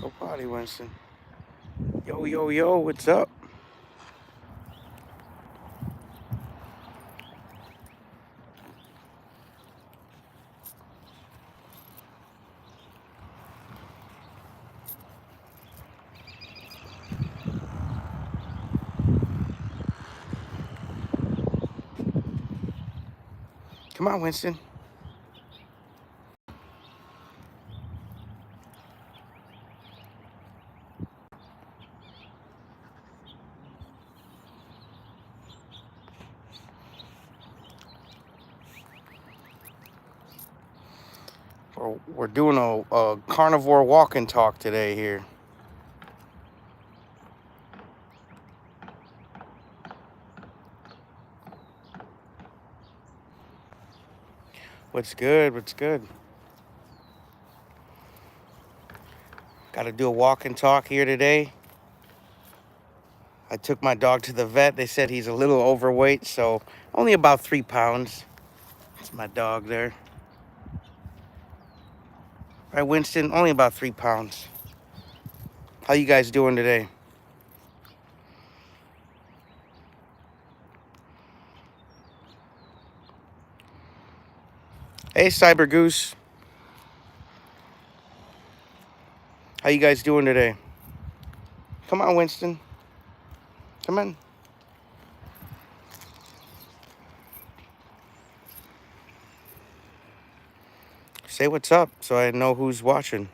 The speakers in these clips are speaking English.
Go potty, Winston. Yo, yo, yo, what's up? Come on, Winston. We're doing a carnivore walk and talk today here. What's good? What's good? Got to do a walk and talk here today. I took my dog to the vet. They said he's a little overweight, so only about 3 pounds. That's my dog there. Right, Winston? Only about 3 pounds. How you guys doing today? Hey, Cyber Goose. How you guys doing today? Come on, Winston. Come on. Say what's up so I know who's watching.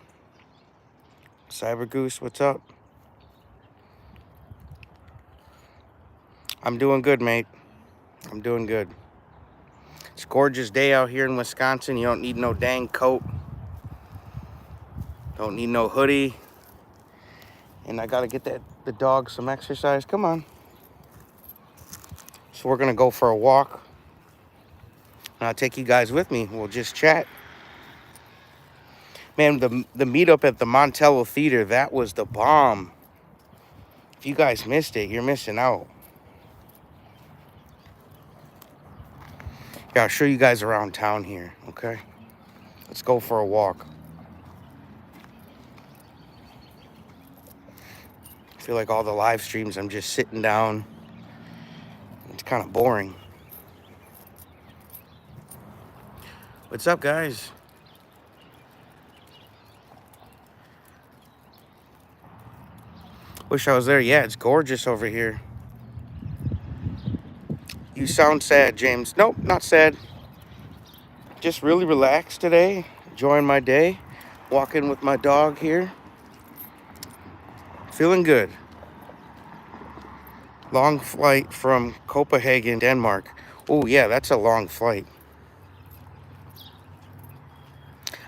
Cyber Goose, what's up? I'm doing good, mate. I'm doing good. It's a gorgeous day out here in Wisconsin. You don't need no dang coat. Don't need no hoodie. And I gotta get the dog some exercise. Come on. So we're gonna go for a walk. And I'll take you guys with me. We'll just chat. Man, the meetup at the Montello Theater, that was the bomb. If you guys missed it, you're missing out. Yeah, I'll show you guys around town here, okay? Let's go for a walk. I feel like all the live streams, I'm just sitting down. It's kind of boring. What's up, guys? Wish I was there. Yeah, it's gorgeous over here. You sound sad, James. Nope, not sad. Just really relaxed today. Enjoying my day. Walking with my dog here. Feeling good. Long flight from Copenhagen, Denmark. Oh, yeah, that's a long flight.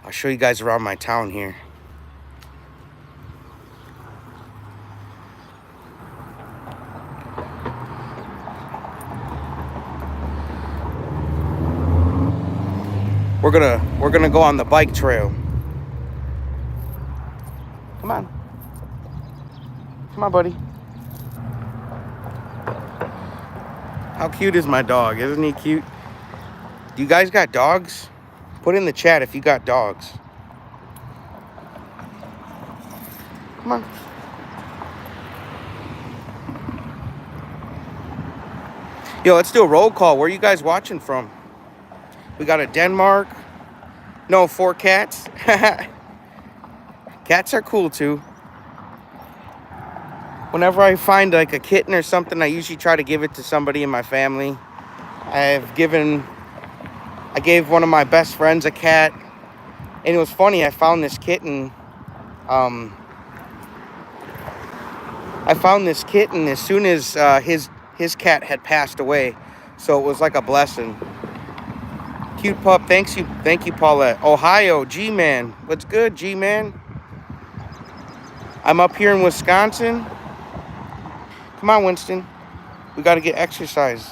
I'll show you guys around my town here. We're gonna go on the bike trail. Come on. Come on, buddy. How cute is my dog? Isn't he cute? Do you guys got dogs? Put in the chat if you got dogs. Come on. Yo, let's do a roll call. Where are you guys watching from? We got a Denmark. No, 4 cats. Cats are cool too. Whenever I find like a kitten or something, I usually try to give it to somebody in my family. I gave one of my best friends a cat. And it was funny, I found this kitten. I found this kitten as soon as his cat had passed away. So it was like a blessing. Cute pup. Thank you, Paulette. Ohio, G-Man. What's good, G-Man? I'm up here in Wisconsin. Come on, Winston. We got to get exercise.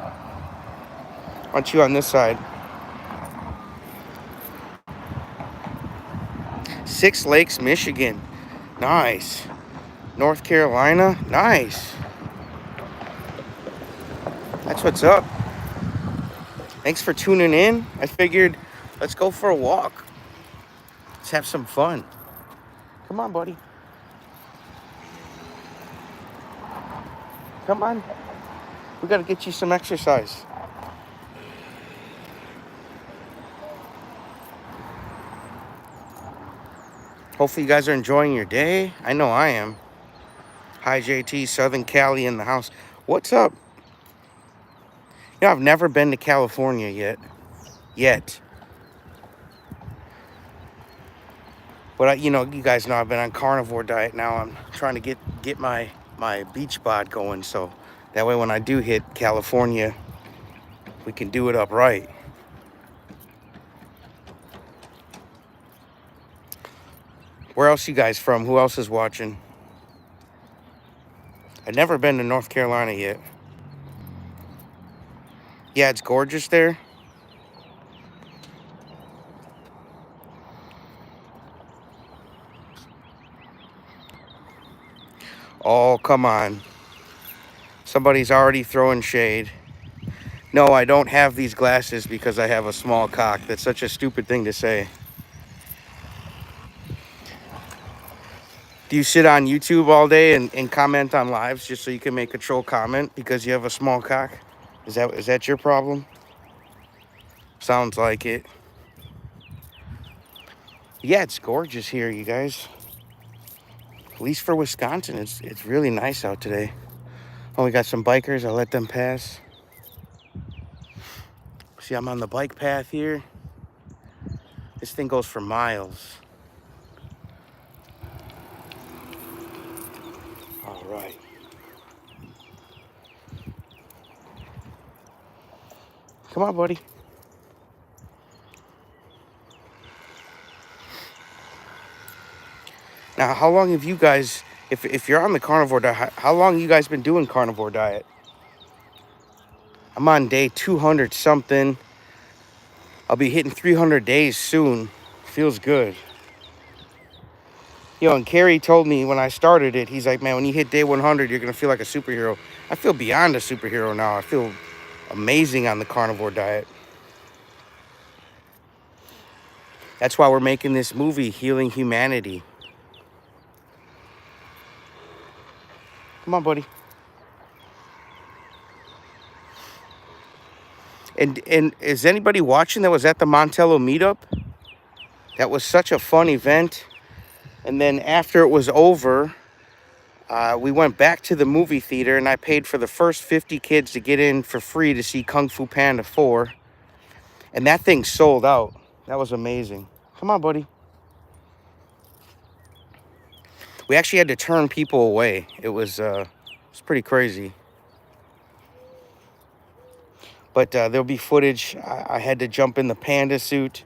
I want you on this side. 6 Lakes, Michigan. Nice. North Carolina. Nice. That's what's up. Thanks for tuning in. I figured let's go for a walk. Let's have some fun. Come on, buddy. Come on. We got to get you some exercise. Hopefully you guys are enjoying your day. I know I am. Hi, JT, Southern Cali in the house. What's up? You know, I've never been to California yet. But, you guys know I've been on carnivore diet now. I'm trying to get my beach bod going. So that way when I do hit California, we can do it up right. Where else you guys from? Who else is watching? I've never been to North Carolina yet. Yeah, it's gorgeous there. Oh, come on. Somebody's already throwing shade. No, I don't have these glasses because I have a small cock. That's such a stupid thing to say. Do you sit on YouTube all day and comment on lives just so you can make a troll comment because you have a small cock? Is that your problem? Sounds like it. Yeah, it's gorgeous here, you guys. At least for Wisconsin, it's really nice out today. Oh, we got some bikers. I'll let them pass. See, I'm on the bike path here. This thing goes for miles. All right. Come on, buddy. Now, how long have you guys, if you're on the carnivore diet, how long have you guys been doing carnivore diet? I'm on day 200 something. I'll be hitting 300 days soon. Feels good. And Carrie told me when I started it, he's like, man, when you hit day 100, you're going to feel like a superhero. I feel beyond a superhero now. I feel amazing on the carnivore diet. That's why we're making this movie, Healing Humanity. Come on, buddy. And is anybody watching that was at the Montello meetup? That was such a fun event. And then after it was over, we went back to the movie theater and I paid for the first 50 kids to get in for free to see Kung Fu Panda 4. And that thing sold out. That was amazing. Come on, buddy. We actually had to turn people away. It was pretty crazy. But there'll be footage. I had to jump in the panda suit.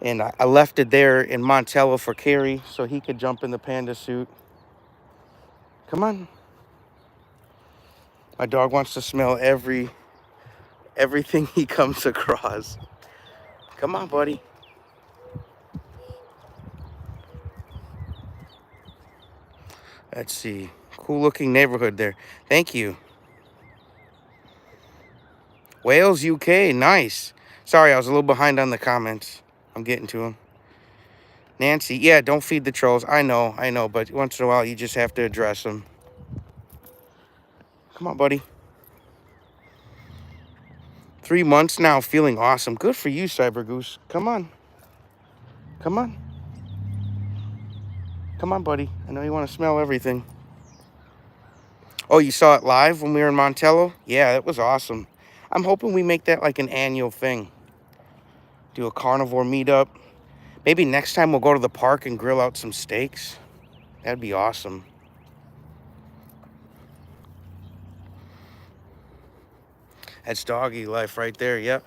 And I left it there in Montello for Carrie so he could jump in the panda suit. Come on. My dog wants to smell everything he comes across. Come on, buddy. Let's see. Cool looking neighborhood there. Thank you. Wales, UK. Nice. Sorry, I was a little behind on the comments. I'm getting to them. Nancy. Yeah, don't feed the trolls. I know. But once in a while, you just have to address them. Come on, buddy. 3 months now, feeling awesome. Good for you, Cyber Goose. Come on. Come on. Come on, buddy. I know you want to smell everything. Oh, you saw it live when we were in Montello? Yeah, it was awesome. I'm hoping we make that like an annual thing. Do a carnivore meetup. Maybe next time we'll go to the park and grill out some steaks. That'd be awesome. That's doggy life right there, yep.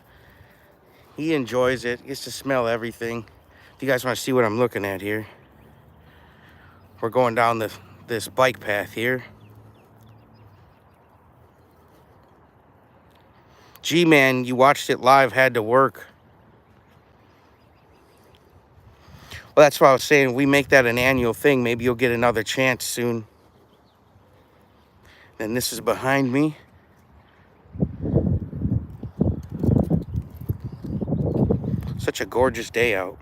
He enjoys it. He gets to smell everything. If you guys want to see what I'm looking at here. We're going down this bike path here. G-Man, you watched it live, had to work. Well, that's why I was saying we make that an annual thing. Maybe you'll get another chance soon. And this is behind me. Such a gorgeous day out.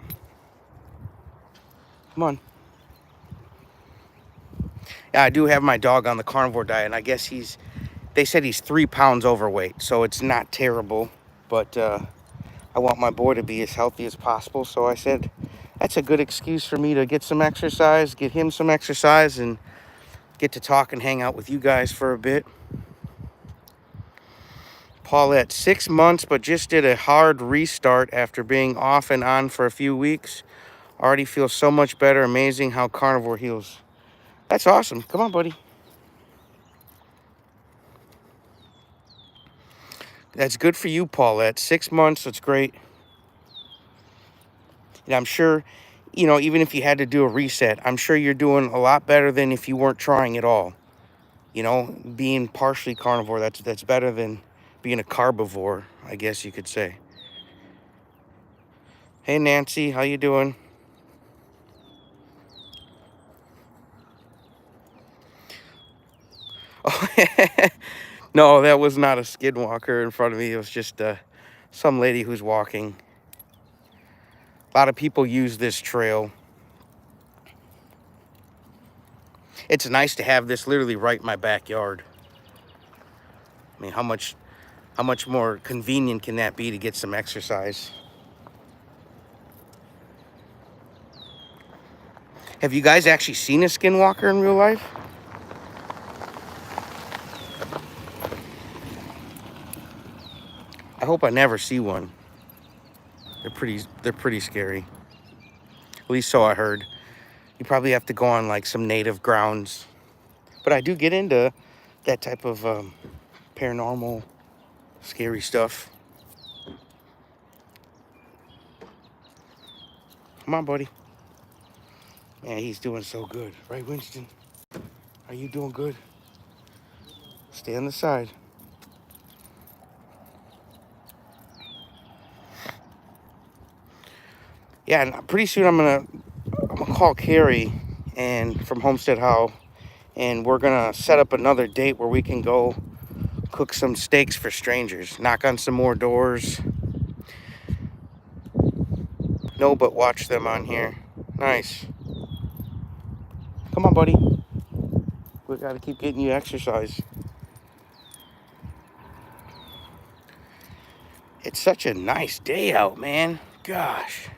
Come on. I do have my dog on the carnivore diet, and I guess they said he's 3 pounds overweight, so it's not terrible. But I want my boy to be as healthy as possible, so I said that's a good excuse for me to get some exercise, get him some exercise, and get to talk and hang out with you guys for a bit. Paulette, 6 months, but just did a hard restart after being off and on for a few weeks. Already feels so much better. Amazing how carnivore heals. That's awesome. Come on, buddy. That's good for you, Paulette. 6 months, that's great. And I'm sure, even if you had to do a reset, I'm sure you're doing a lot better than if you weren't trying at all. Being partially carnivore, that's better than being a carbivore, I guess you could say. Hey, Nancy, how you doing? Oh, no, that was not a skinwalker in front of me. It was just some lady who's walking. A lot of people use this trail. It's nice to have this literally right in my backyard. I mean, how much more convenient can that be to get some exercise? Have you guys actually seen a skinwalker in real life? I hope I never see one. They're pretty scary. At least so I heard. You probably have to go on like some native grounds. But I do get into that type of paranormal, scary stuff. Come on, buddy. Man, he's doing so good. Right, Winston? Are you doing good? Stay on the side. Yeah, and pretty soon I'm gonna call Carrie and from Homestead How, and we're gonna set up another date where we can go cook some steaks for strangers, knock on some more doors. No, but watch them on here. Nice. Come on, buddy. We gotta keep getting you exercise. It's such a nice day out, man. Gosh.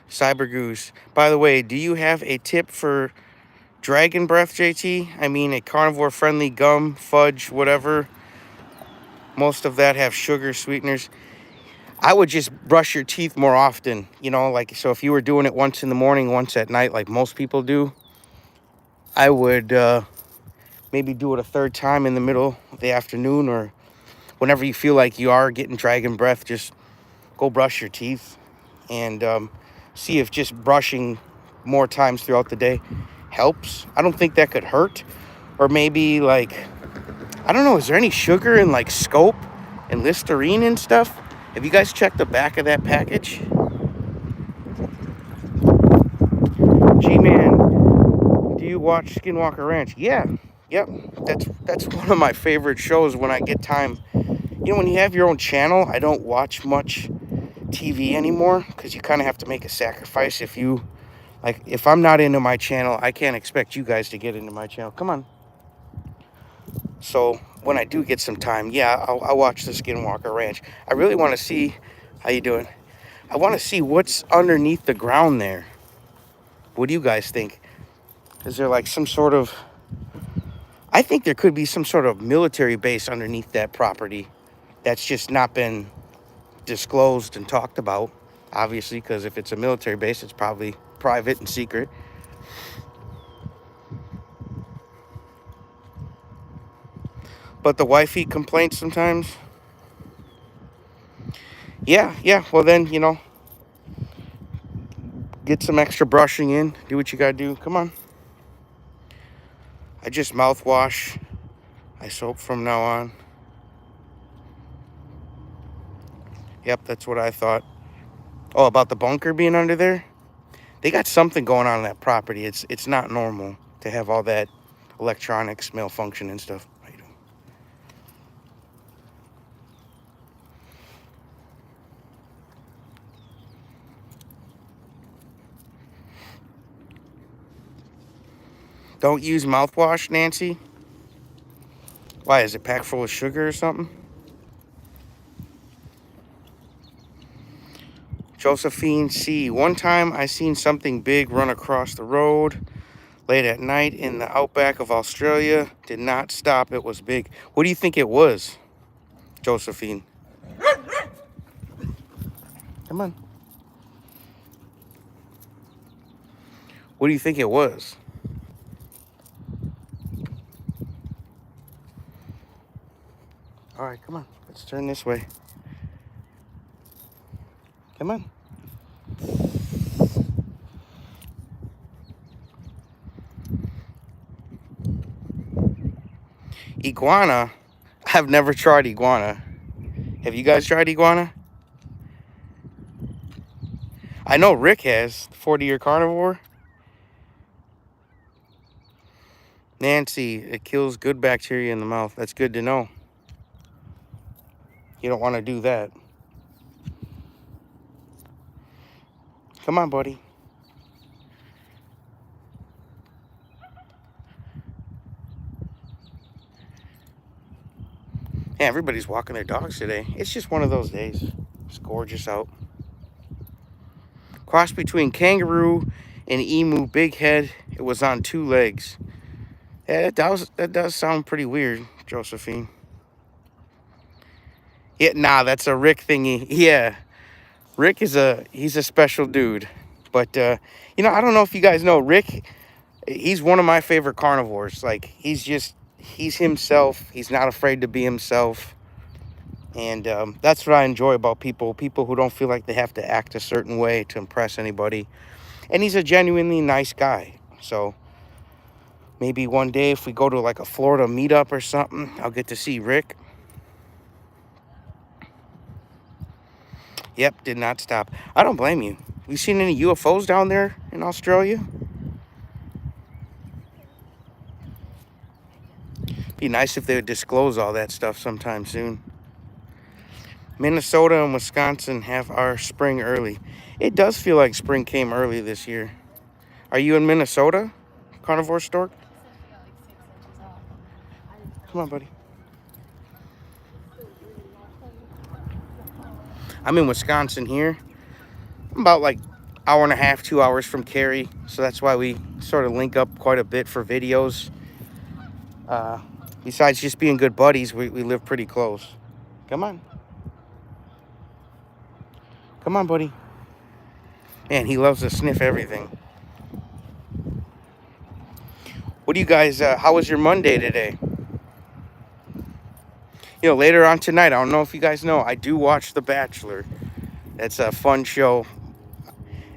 Cyber Goose. By the way, do you have a tip for dragon breath, JT? I mean, a carnivore-friendly gum, fudge, whatever. Most of that have sugar sweeteners. I would just brush your teeth more often, so if you were doing it once in the morning, once at night, like most people do, I would maybe do it a third time in the middle of the afternoon, or whenever you feel like you are getting dragon breath, just go brush your teeth and see if just brushing more times throughout the day helps. I don't think that could hurt. Or maybe I don't know, is there any sugar in Scope and Listerine and stuff? Have you guys checked the back of that package? G-Man, do you watch Skinwalker Ranch? Yeah, yep. That's one of my favorite shows when I get time. When you have your own channel, I don't watch much TV anymore because you kind of have to make a sacrifice. If I'm not into my channel, I can't expect you guys to get into my channel. Come on. So when I do get some time, yeah, I'll watch the Skinwalker Ranch. I really want to see, how you doing? I want to see what's underneath the ground there. What do you guys think? Is there some sort of, I think there could be some sort of military base underneath that property that's just not been disclosed and talked about, obviously, because if it's a military base, it's probably private and secret. But the wifey complains sometimes. Yeah. Well, then, get some extra brushing in. Do what you gotta do. Come on. I just mouthwash. I soap from now on. Yep, that's what I thought. Oh, about the bunker being under there? They got something going on that property. It's not normal to have all that electronics malfunction and stuff. How you doing? Don't use mouthwash, Nancy. Why, is it packed full of sugar or something? Josephine C. One time I seen something big run across the road late at night in the outback of Australia. Did not stop. It was big. What do you think it was, Josephine? Come on. What do you think it was? All right, come on. Let's turn this way. Come on. Iguana. I've never tried iguana. Have you guys tried iguana? I know Rick has. 40-year carnivore. Nancy, it kills good bacteria in the mouth. That's good to know. You don't want to do that. Come on, buddy. Yeah, everybody's walking their dogs today. It's just one of those days. It's gorgeous out. Cross between kangaroo and emu, big head. It was on 2 legs. Yeah, that does sound pretty weird, Josephine. Yeah, nah, that's a Rick thingy. Yeah, Rick he's a special dude. But you know, I don't know if you guys know Rick. He's one of my favorite carnivores. Like he's himself. He's not afraid to be himself. And that's what I enjoy about people who don't feel like they have to act a certain way to impress anybody. And he's a genuinely nice guy. So maybe one day if we go to like a Florida meetup or something, I'll get to see Rick. Yep, did not stop. I don't blame you. You seen any UFOs down there in Australia? Be nice if they would disclose all that stuff sometime soon. Minnesota and Wisconsin have our spring early. It does feel like spring came early this year. Are you in Minnesota, Carnivore Stork? Come on, buddy. I'm in Wisconsin here. I'm about like hour and a half, 2 hours from Cary. So that's why we sort of link up quite a bit for videos. Besides just being good buddies, we live pretty close. Come on. Come on, buddy. Man, he loves to sniff everything. What do you guys, how was your Monday today? You know, later on tonight, I don't know if you guys know, I do watch The Bachelor. It's a fun show.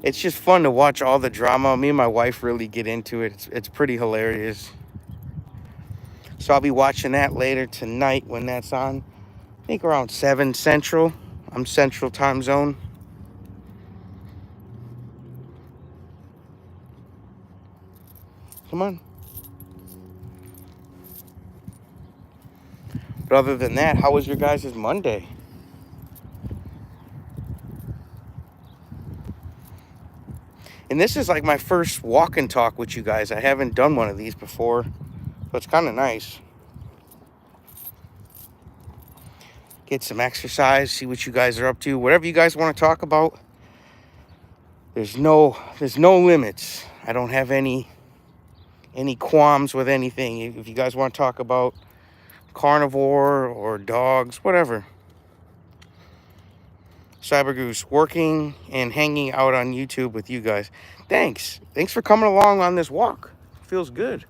It's just fun to watch all the drama. Me and my wife really get into it. It's pretty hilarious. So I'll be watching that later tonight when that's on. I think around 7 Central. I'm Central time zone. Come on. But other than that, how was your guys' Monday? And this is like my first walk and talk with you guys. I haven't done one of these before. So it's kind of nice. Get some exercise, see what you guys are up to. Whatever you guys want to talk about. There's no limits. I don't have any qualms with anything. If you guys want to talk about carnivore or dogs, whatever. Cybergoose, working and hanging out on YouTube with you guys. Thanks for coming along on this walk. Feels good.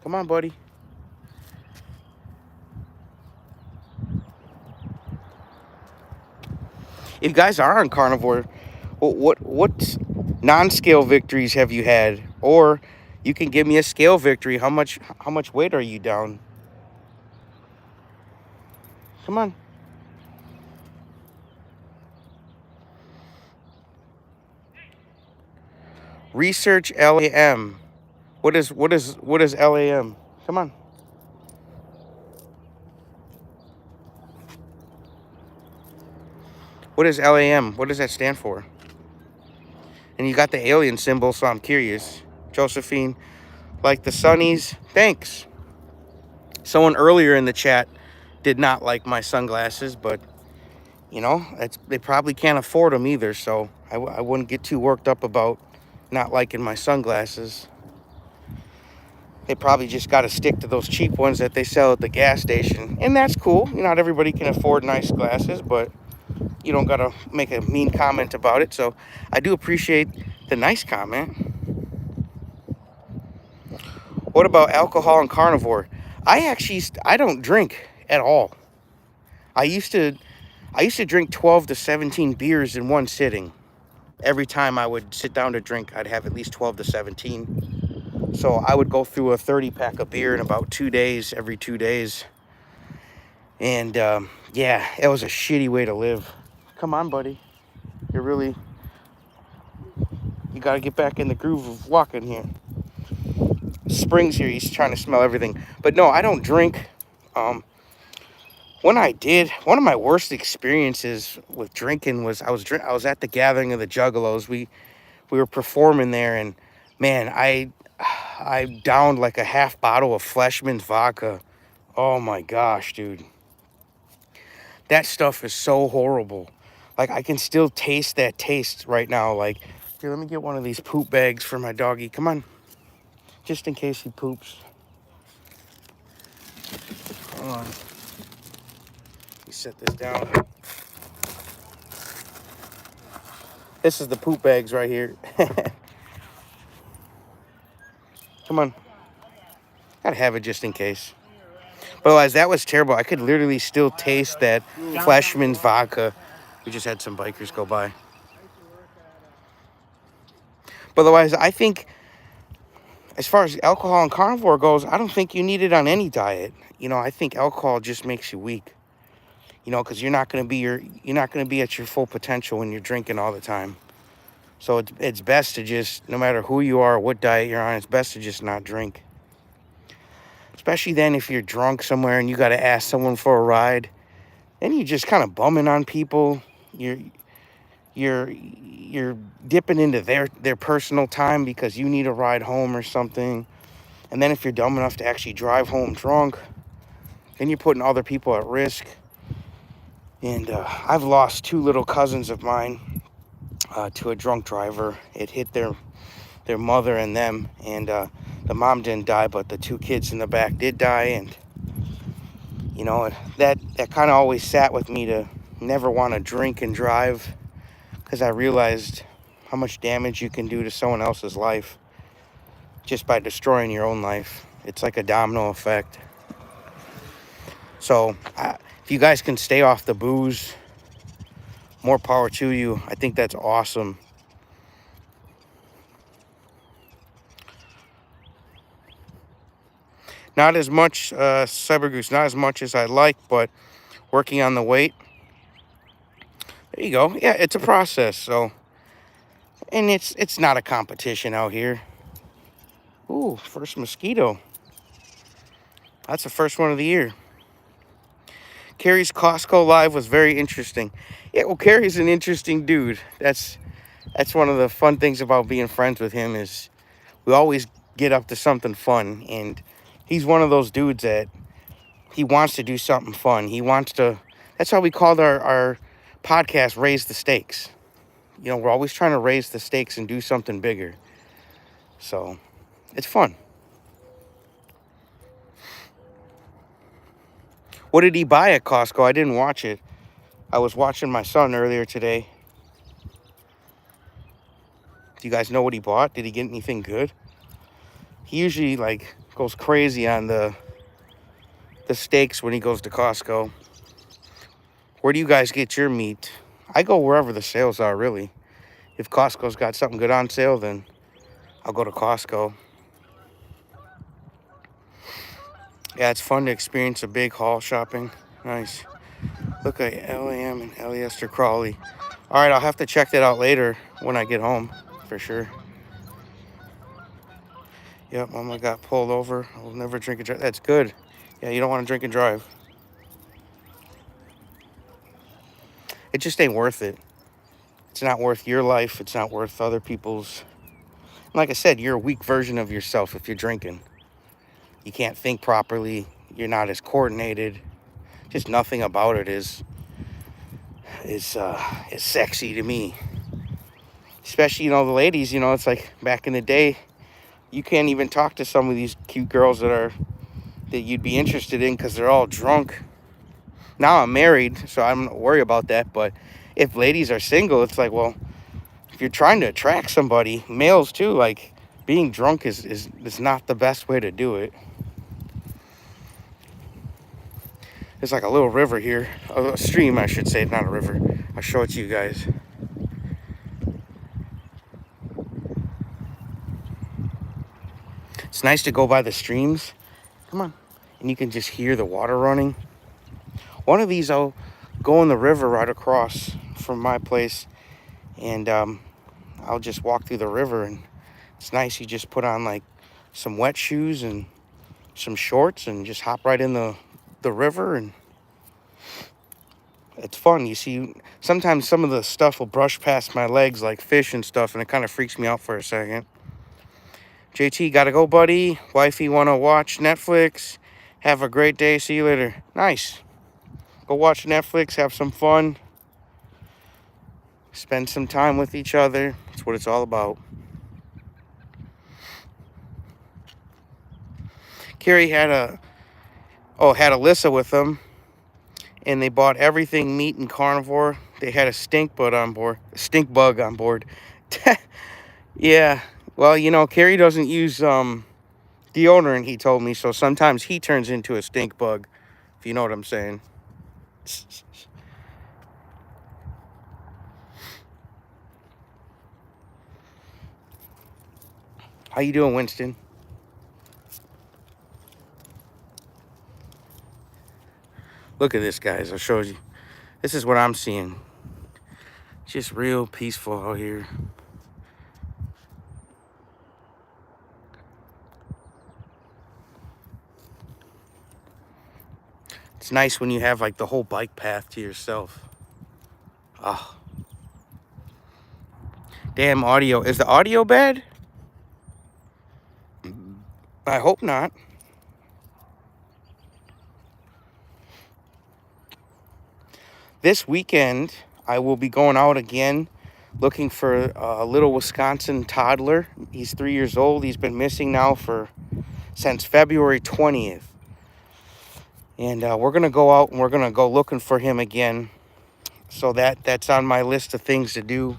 Come on, buddy. If you guys are on carnivore, what non-scale victories have you had? Or you can give me a scale victory. How much weight are you down? Come on. Research LAM. What is LAM? Come on. What is LAM? What does that stand for? And you got the alien symbol, so I'm curious. Josephine, like the sunnies. Thanks. Someone earlier in the chat did not like my sunglasses, but, you know, they probably can't afford them either, so I wouldn't get too worked up about not liking my sunglasses. They probably just got to stick to those cheap ones that they sell at the gas station. And that's cool. Not everybody can afford nice glasses, but you don't got to make a mean comment about it. So I do appreciate the nice comment. What about alcohol and carnivore? I don't drink at all. I used to drink 12 to 17 beers in one sitting. Every time I would sit down to drink, I'd have at least 12 to 17. So I would go through a 30-pack of beer in about 2 days, every 2 days. And yeah, it was a shitty way to live. Come on, buddy. You got to get back in the groove of walking here. Spring's here. He's trying to smell everything. But no, I don't drink. When I did, one of my worst experiences with drinking was I was at the gathering of the Juggalos. We were performing there, and man, I downed like a half bottle of Fleshman's vodka. Oh my gosh, dude. That stuff is so horrible. Like, I can still taste that taste right now. Like, here, let me get one of these poop bags for my doggy. Come on. Just in case he poops. Hold on. Let me set this down. This is the poop bags right here. Come on. Gotta have it just in case. But otherwise, that was terrible. I could literally still taste that Fleshman's vodka. We just had some bikers go by. But otherwise, I think, as far as alcohol and carnivore goes, I don't think you need it on any diet. I think alcohol just makes you weak. Because you're not going to be at your full potential when you're drinking all the time. So it's best to just, no matter who you are, what diet you're on, it's best to just not drink. Especially then if you're drunk somewhere and you got to ask someone for a ride, then you're just kind of bumming on people. You're dipping into their personal time because you need a ride home or something. And then if you're dumb enough to actually drive home drunk, then you're putting other people at risk. And I've lost 2 little cousins of mine to a drunk driver. It hit their mother and them, and the mom didn't die, but the 2 kids in the back did die. And that kind of always sat with me to never want to drink and drive, because I realized how much damage you can do to someone else's life just by destroying your own life. It's like a domino effect. So if you guys can stay off the booze, more power to you. I think that's awesome. Not as much, Cybergoose, not as much as I like, but working on the weight. There you go. Yeah, it's a process. So, and it's not a competition out here. Ooh, first mosquito. That's the first one of the year. Carrie's Costco live was very interesting. Yeah, well, Carrie's an interesting dude. That's one of the fun things about being friends with him, is we always get up to something fun. And he's one of those dudes that he wants to do something fun. That's how we called our podcast, Raise the Stakes. We're always trying to raise the stakes and do something bigger. So, it's fun. What did he buy at Costco? I didn't watch it. I was watching my son earlier today. Do you guys know what he bought? Did he get anything good? He usually goes crazy on the steaks when he goes to Costco. Where do you guys get your meat? I go wherever the sales are, really. If Costco's got something good on sale, then I'll go to Costco. Yeah, it's fun to experience a big haul shopping. Nice. Look at LAM and Eliester Crawley. All right, I'll have to check that out later when I get home, for sure. Yep, Mama got pulled over. I'll never drink and drive. That's good. Yeah, you don't want to drink and drive. It just ain't worth it. It's not worth your life. It's not worth other people's. Like I said, you're a weak version of yourself if you're drinking. You can't think properly. You're not as coordinated. Just nothing about it is sexy to me. Especially, the ladies, it's like back in the day, you can't even talk to some of these cute girls that you'd be interested in because they're all drunk. Now I'm married, so I don't worry about that. But if ladies are single, it's like, well, if you're trying to attract somebody, males too, like being drunk is not the best way to do it. There's like a little river here, a stream, I should say, not a river. I'll show it to you guys. It's nice to go by the streams. Come on. And you can just hear the water running. One of these, I'll go in the river right across from my place, and I'll just walk through the river, and it's nice. You just put on like some wet shoes and some shorts and just hop right in the river, and it's fun. You see, sometimes some of the stuff will brush past my legs like fish and stuff, and it kind of freaks me out for a second. JT, gotta go, buddy. Wifey wanna watch Netflix. Have a great day. See you later. Nice. Go watch Netflix, have some fun. Spend some time with each other. That's what it's all about. Carrie had Alyssa with them, and they bought everything meat and carnivore. They had a stink bug on board. Yeah. Well, Carrie doesn't use deodorant, he told me, so sometimes he turns into a stink bug, if you know what I'm saying. How you doing, Winston? Look at this, guys. I'll show you. This is what I'm seeing. Just real peaceful out here. It's nice when you have like the whole bike path to yourself. Oh. Damn audio. Is the audio bad? I hope not. This weekend, I will be going out again looking for a little Wisconsin toddler. He's 3 years old. He's been missing now since February 20th. And we're going to go out and we're going to go looking for him again. So that's on my list of things to do.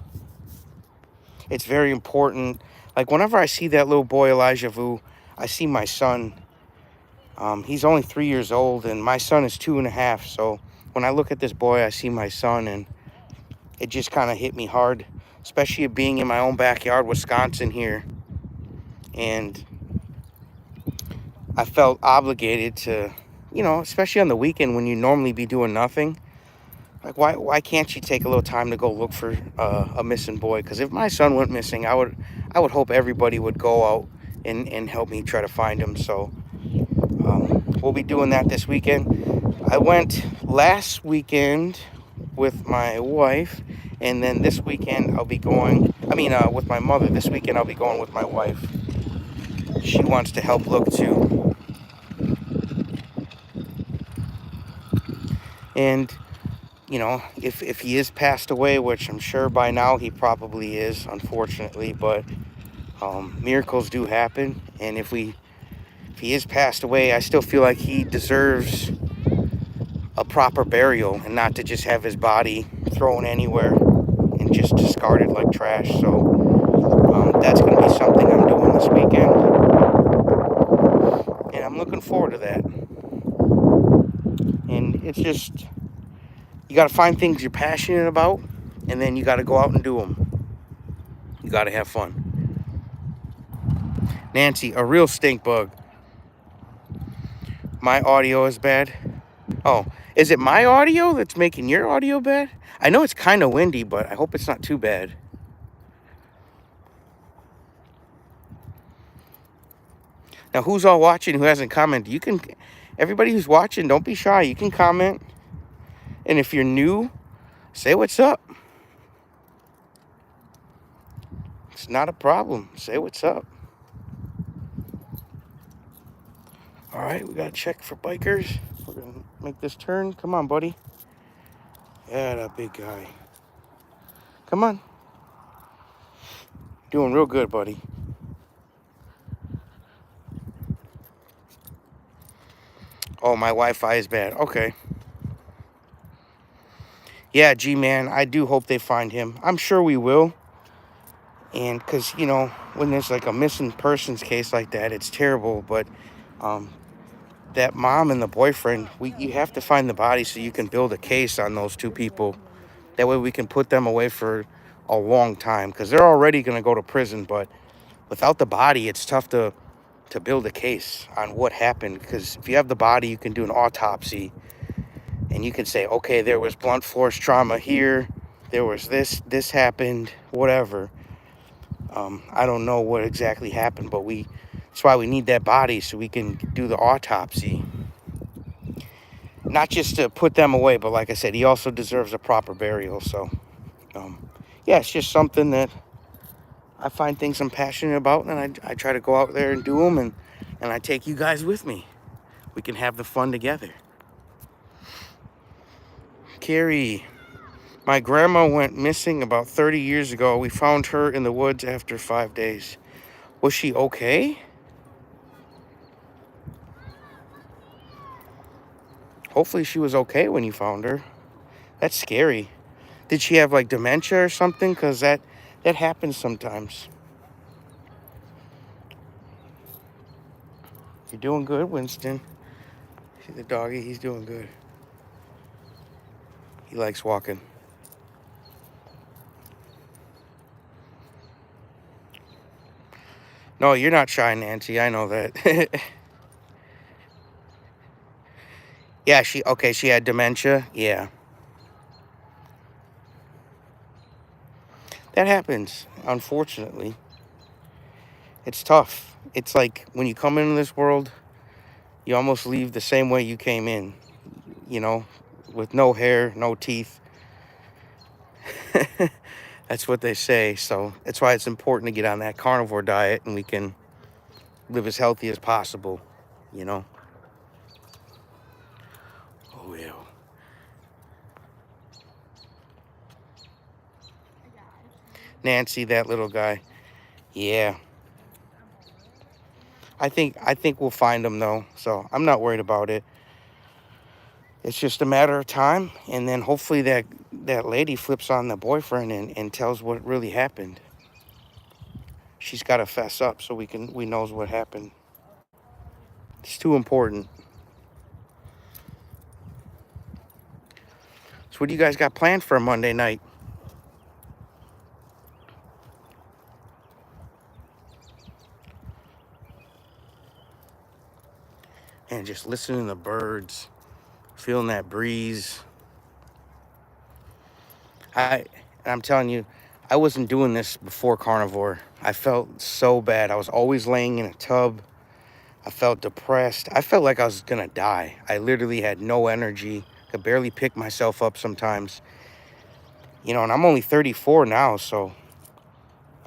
It's very important. Like whenever I see that little boy, Elijah Vu, I see my son. He's only 3 years old and my son is 2.5. So when I look at this boy, I see my son, and it just kind of hit me hard, especially being in my own backyard, Wisconsin here. And I felt obligated to, especially on the weekend when you normally be doing nothing. Like, why can't you take a little time to go look for a missing boy? Because if my son went missing, I would hope everybody would go out and help me try to find him. So we'll be doing that this weekend. I went last weekend with my wife, and then this weekend I'll be going, with my mother. This weekend I'll be going with my wife. She wants to help look too. And, if he is passed away, which I'm sure by now he probably is, unfortunately, but miracles do happen. And if he is passed away, I still feel like he deserves a proper burial and not to just have his body thrown anywhere and just discarded like trash. So that's going to be something I'm doing this weekend, and I'm looking forward to that. And it's just, you got to find things you're passionate about, and then you got to go out and do them. You got to have fun. Nancy, a real stink bug. My audio is bad. Oh, is it my audio that's making your audio bad? I know it's kind of windy, but I hope it's not too bad. Now, who's all watching who hasn't commented? Everybody who's watching, don't be shy. You can comment. And if you're new, say what's up. It's not a problem. Say what's up. All right, we got to check for bikers. We're going to make this turn. Come on, buddy. Yeah, that big guy. Come on. Doing real good, buddy. Oh, my Wi-Fi is bad. Okay. Yeah, G-Man, I do hope they find him. I'm sure we will. And because, you know, when there's like a missing persons case like that, it's terrible. But that mom and the boyfriend, you have to find the body so you can build a case on those two people. That way we can put them away for a long time, because they're already going to go to prison. But without the body, it's tough to build a case on what happened. Because if you have the body, you can do an autopsy. And you can say, okay, there was blunt force trauma here. There was this happened, whatever. I don't know what exactly happened, but that's why we need that body so we can do the autopsy. Not just to put them away, but like I said, he also deserves a proper burial. So, yeah, it's just something that I find things I'm passionate about, and I try to go out there and do them, and I take you guys with me. We can have the fun together. Carrie, my grandma went missing about 30 years ago. We found her in the woods after 5 days. Was she okay? Hopefully she was okay when you found her. That's scary. Did she have like dementia or something? Because that happens sometimes. You're doing good, Winston. See the doggy? He's doing good. He likes walking. No, you're not shy, Nancy. I know that. Yeah, she had dementia. Yeah. That happens, unfortunately. It's tough. It's like when you come into this world, you almost leave the same way you came in, you know, with no hair, no teeth. That's what they say. So that's why it's important to get on that carnivore diet, and we can live as healthy as possible, you know. Oh, yeah. Nancy, that little guy. Yeah. I think we'll find him, though, so I'm not worried about it. It's just a matter of time, and then hopefully that lady flips on the boyfriend and tells what really happened. She's got to fess up so we knows what happened. It's too important. So what do you guys got planned for a Monday night? And just listening to the birds, feeling that breeze. I'm telling you, I wasn't doing this before carnivore. I felt so bad. I was always laying in a tub. I felt depressed. I felt like I was gonna die. I literally had no energy. Could barely pick myself up sometimes. You know, and I'm only 34 now, so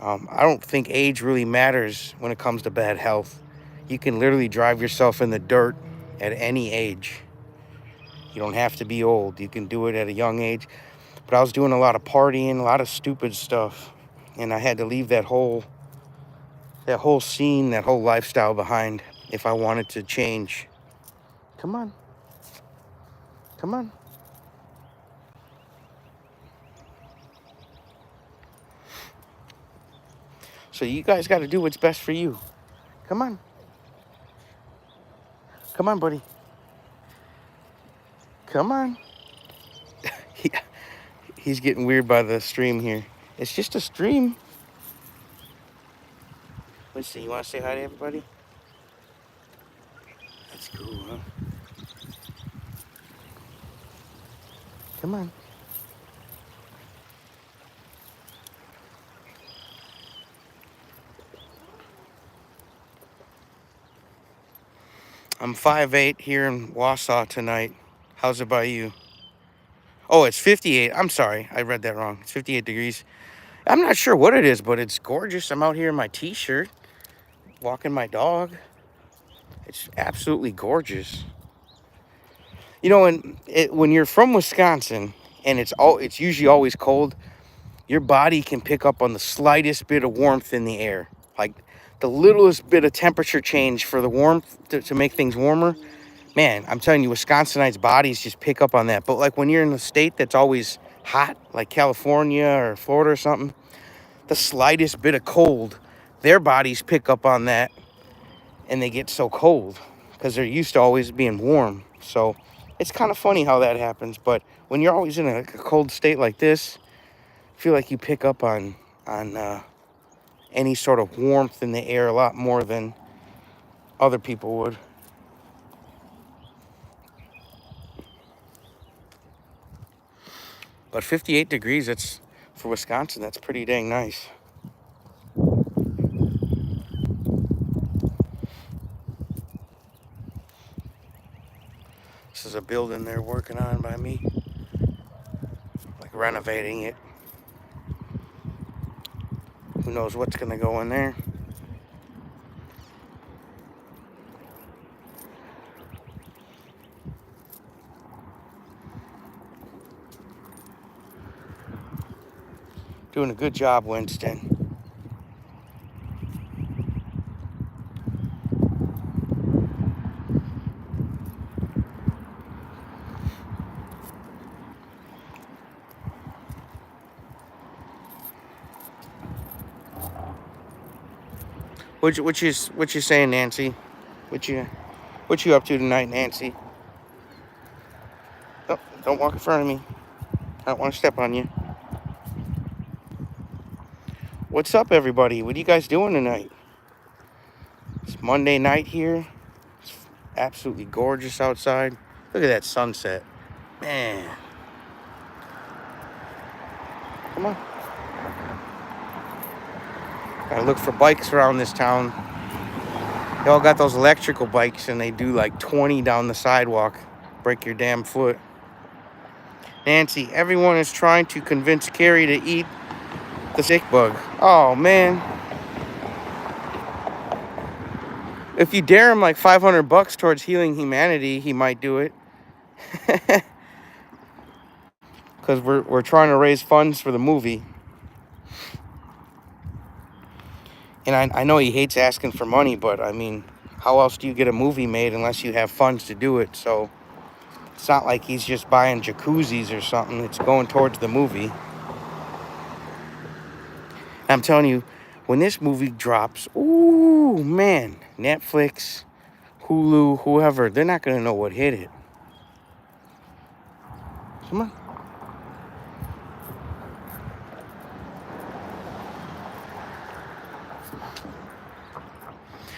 I don't think age really matters when it comes to bad health. You can literally drive yourself in the dirt at any age. You don't have to be old. You can do it at a young age. But I was doing a lot of partying, a lot of stupid stuff, and I had to leave that whole scene, that whole lifestyle behind if I wanted to change. Come on. Come on. So you guys got to do what's best for you. Come on. Come on, buddy. Come on. He's getting weird by the stream here. It's just a stream. Let's see. You want to say hi to everybody? That's cool, huh? Come on. I'm 5'8" here in Wausau tonight. How's it by you? Oh, it's 58. I'm sorry. I read that wrong. It's 58 degrees. I'm not sure what it is, but it's gorgeous. I'm out here in my t-shirt, walking my dog. It's absolutely gorgeous. You know, when you're from Wisconsin and it's usually always cold, your body can pick up on the slightest bit of warmth in the air. Like the littlest bit of temperature change for the warmth to make things warmer. Man, I'm telling you, Wisconsinites' bodies just pick up on that. But like when you're in a state that's always hot, like California or Florida or something, the slightest bit of cold, their bodies pick up on that and they get so cold because they're used to always being warm. So it's kind of funny how that happens. But when you're always in a cold state like this, I feel like you pick up on any sort of warmth in the air a lot more than other people would. But 58 degrees, that's for Wisconsin, that's pretty dang nice. This is a building they're working on by me, like renovating it. Who knows what's gonna go in there? Doing a good job, Winston. What you saying, Nancy? What you up to tonight, Nancy? Oh, don't walk in front of me. I don't want to step on you. What's up, everybody? What are you guys doing tonight? It's Monday night here. It's absolutely gorgeous outside. Look at that sunset. Man. Come on. Gotta look for bikes around this town. They all got those electrical bikes and they do like 20 down the sidewalk. Break your damn foot. Nancy, everyone is trying to convince Carrie to eat the sick bug. Oh, man. If you dare him like $500 towards healing humanity, he might do it. Because we're trying to raise funds for the movie. And I know he hates asking for money, but I mean, how else do you get a movie made unless you have funds to do it? So it's not like he's just buying jacuzzis or something. It's going towards the movie. And I'm telling you, when this movie drops, ooh, man, Netflix, Hulu, whoever, they're not going to know what hit it. Come on.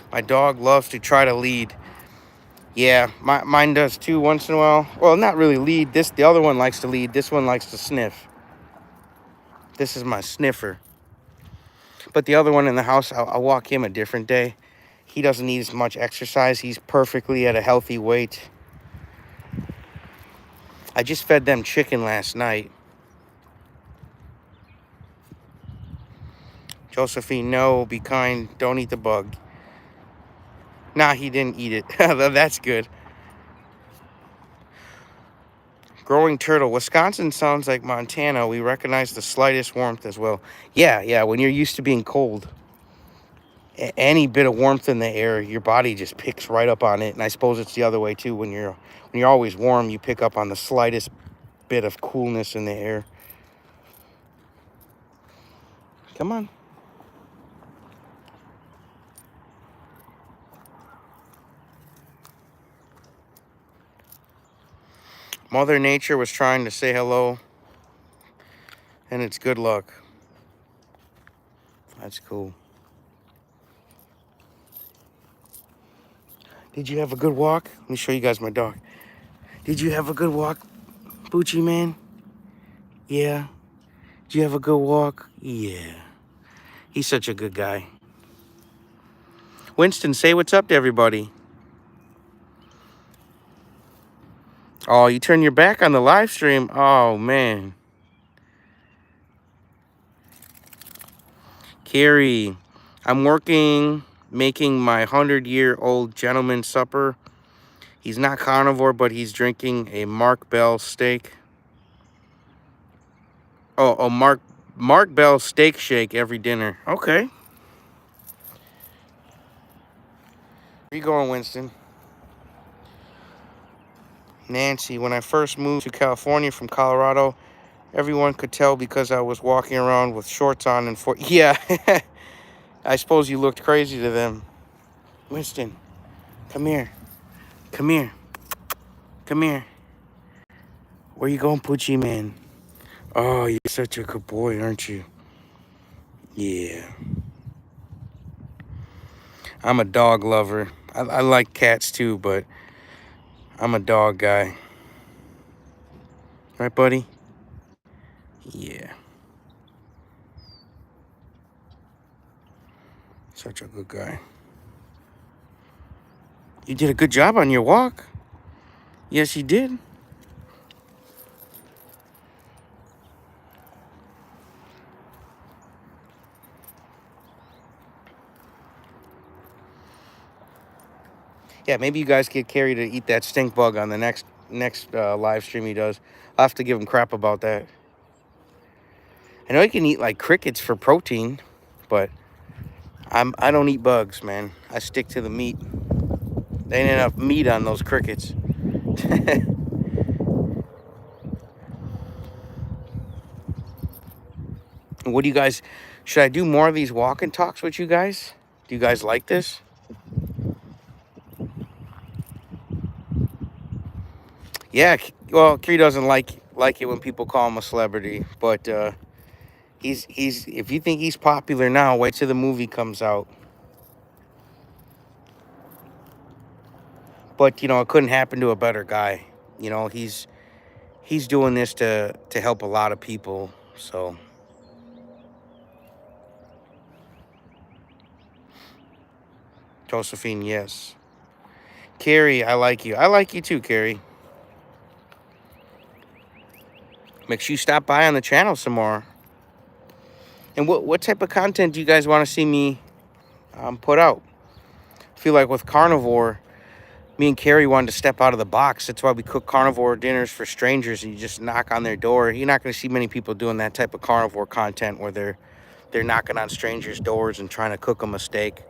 My dog loves to try to lead. Yeah, mine does too once in a while. Well, not really lead. The other one likes to lead. This one likes to sniff. This is my sniffer. But the other one in the house, I'll walk him a different day. He doesn't need as much exercise. He's perfectly at a healthy weight. I just fed them chicken last night. Josephine, no, be kind. Don't eat the bug. Nah, he didn't eat it. That's good. Growing turtle. Wisconsin sounds like Montana. We recognize the slightest warmth as well. Yeah. When you're used to being cold, any bit of warmth in the air, your body just picks right up on it. And I suppose it's the other way too. When you're always warm, you pick up on the slightest bit of coolness in the air. Come on. Mother Nature was trying to say hello. And it's good luck. That's cool. Did you have a good walk? Let me show you guys my dog. Did you have a good walk, Poochie man? Yeah. Did you have a good walk? Yeah. He's such a good guy. Winston, say what's up to everybody. Oh, you turned your back on the live stream? Oh, man. Carrie, I'm making my 100-year-old gentleman supper. He's not carnivore, but he's drinking a Mark Bell steak. Oh, Mark Bell steak shake every dinner. Okay. Where you going, Winston? Nancy, when I first moved to California from Colorado, everyone could tell because I was walking around with shorts on and yeah. I suppose you looked crazy to them. Winston, come here. Come here. Come here. Where you going, Poochie man? Oh, you're such a good boy, aren't you? Yeah. I'm a dog lover. I like cats too, but I'm a dog guy. Right, buddy? Yeah. Such a good guy. You did a good job on your walk. Yes, you did. Yeah, maybe you guys get Carrie to eat that stink bug on the next live stream he does. I'll have to give him crap about that. I know you can eat like crickets for protein, but I don't eat bugs, man. I stick to the meat. There ain't enough meat on those crickets. What do you guys... Should I do more of these walk and talks with you guys? Do you guys like this? Yeah, well, Kerry doesn't like it when people call him a celebrity, but he's if you think he's popular now, wait till the movie comes out. But you know, it couldn't happen to a better guy. You know, he's doing this to help a lot of people. So Josephine, yes. Carrie, I like you. I like you too, Carrie. Make sure you stop by on the channel some more. And what type of content do you guys want to see me put out? I feel like with carnivore, me and Carrie wanted to step out of the box. That's why we cook carnivore dinners for strangers and you just knock on their door. You're not going to see many people doing that type of carnivore content where they're knocking on strangers' doors and trying to cook them a steak.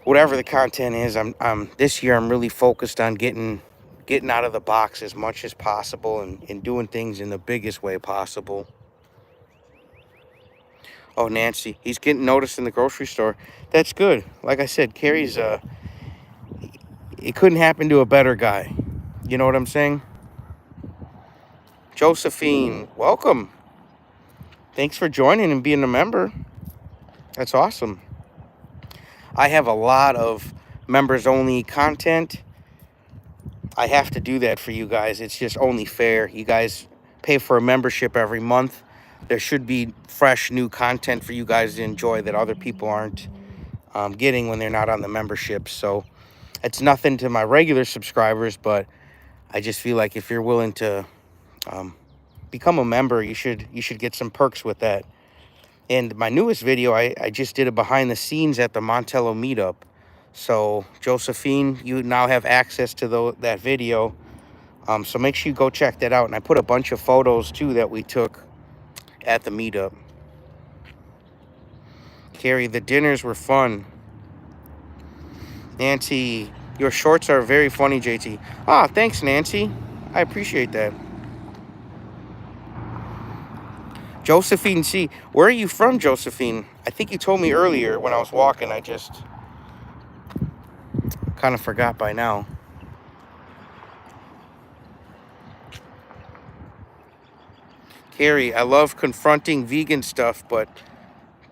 Whatever the content is, I'm this year I'm really focused on getting out of the box as much as possible and doing things in the biggest way possible. Oh, Nancy, he's getting noticed in the grocery store. That's good. Like I said, Carrie's it couldn't happen to a better guy. You know what I'm saying? Josephine, welcome. Thanks for joining and being a member. That's awesome. I have a lot of members only content. I have to do that for you guys. It's just only fair. You guys pay for a membership every month. There should be fresh new content for you guys to enjoy that other people aren't getting when they're not on the membership. So it's nothing to my regular subscribers, but I just feel like if you're willing to become a member, you should get some perks with that. And my newest video, I just did a behind the scenes at the Montello meetup. So Josephine, you now have access to that video. So make sure you go check that out. And I put a bunch of photos too that we took at the meetup. Carrie, the dinners were fun. Nancy, your shorts are very funny, JT. Ah, thanks, Nancy. I appreciate that. Josephine C. Where are you from, Josephine? I think you told me earlier when I was walking. I just kind of forgot by now. Carrie, I love confronting vegan stuff, but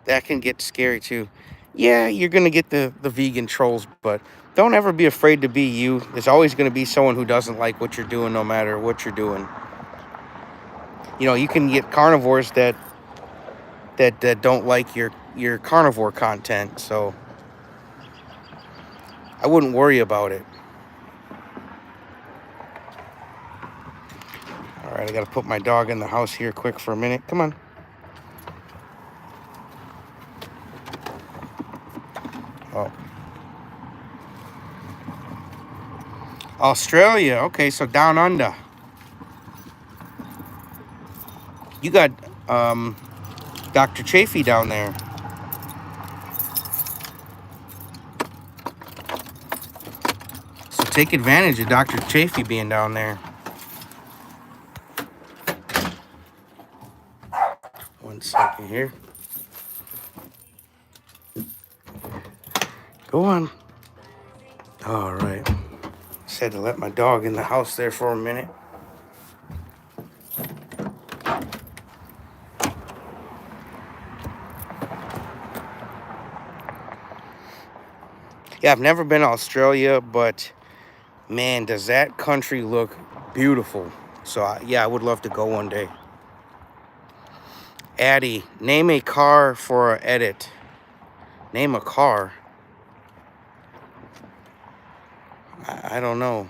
that can get scary too. Yeah, you're going to get the vegan trolls, but don't ever be afraid to be you. There's always going to be someone who doesn't like what you're doing no matter what you're doing. You know, you can get carnivores that don't like your carnivore content, so I wouldn't worry about it. All right, I got to put my dog in the house here quick for a minute. Come on. Oh, Australia. Okay, so down under. You got Dr. Chafee down there. So take advantage of Dr. Chafee being down there. One second here. Go on. All right. Just had to let my dog in the house there for a minute. Yeah, I've never been to Australia, but man, does that country look beautiful. So, yeah, I would love to go one day. Addie, name a car for an edit. Name a car. I don't know.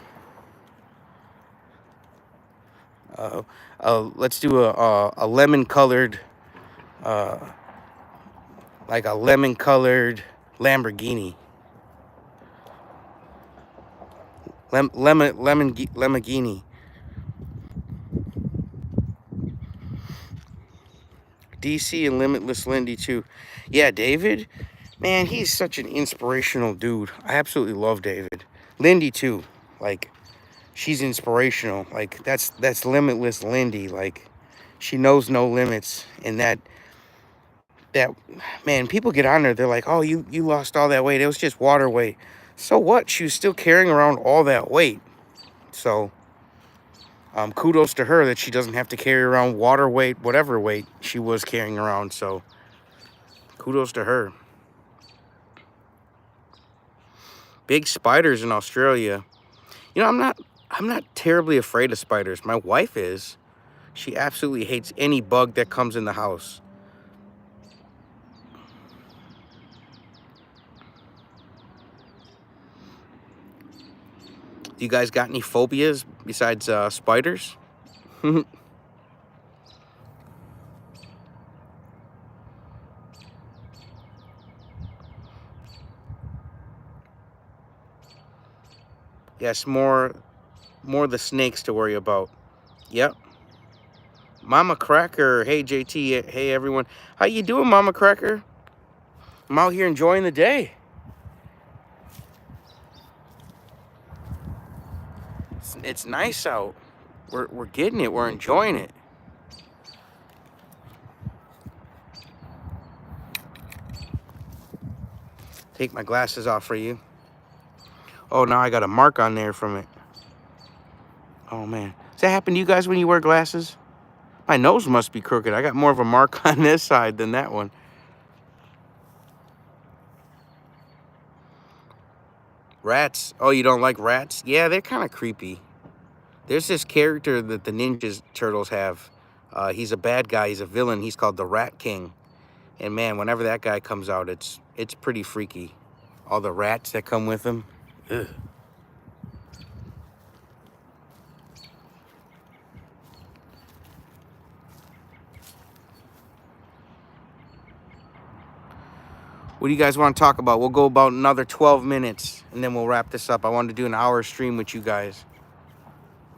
Let's do a lemon-colored, like a lemon-colored Lamborghini. Lamborghini. DC and Limitless Lindy too. Yeah, David, man, he's such an inspirational dude. I absolutely love David. Lindy too. Like, she's inspirational. Like, that's Limitless Lindy. Like, she knows no limits. And that man, people get on her. They're like, oh, you lost all that weight. It was just water weight. So what? She was still carrying around all that weight. So kudos to her that she doesn't have to carry around water weight, whatever weight she was carrying around. So kudos to her. Big spiders in Australia. You know, I'm not terribly afraid of spiders. My wife is. She absolutely hates any bug that comes in the house. You guys got any phobias besides spiders? Yes, more the snakes to worry about. Yep. Mama Cracker. Hey, JT. Hey, everyone. How you doing, Mama Cracker? I'm out here enjoying the day. It's nice out. We're getting it. We're enjoying it. Take my glasses off for you. Oh, now I got a mark on there from it. Oh, man. Does that happen to you guys when you wear glasses? My nose must be crooked. I got more of a mark on this side than that one. Rats. Oh, you don't like rats? Yeah, they're kind of creepy. There's this character that the Ninja Turtles have. He's a bad guy. He's a villain. He's called the Rat King. And man, whenever that guy comes out, it's pretty freaky. All the rats that come with him. Ugh. What do you guys want to talk about? We'll go about another 12 minutes, and then we'll wrap this up. I wanted to do an hour stream with you guys.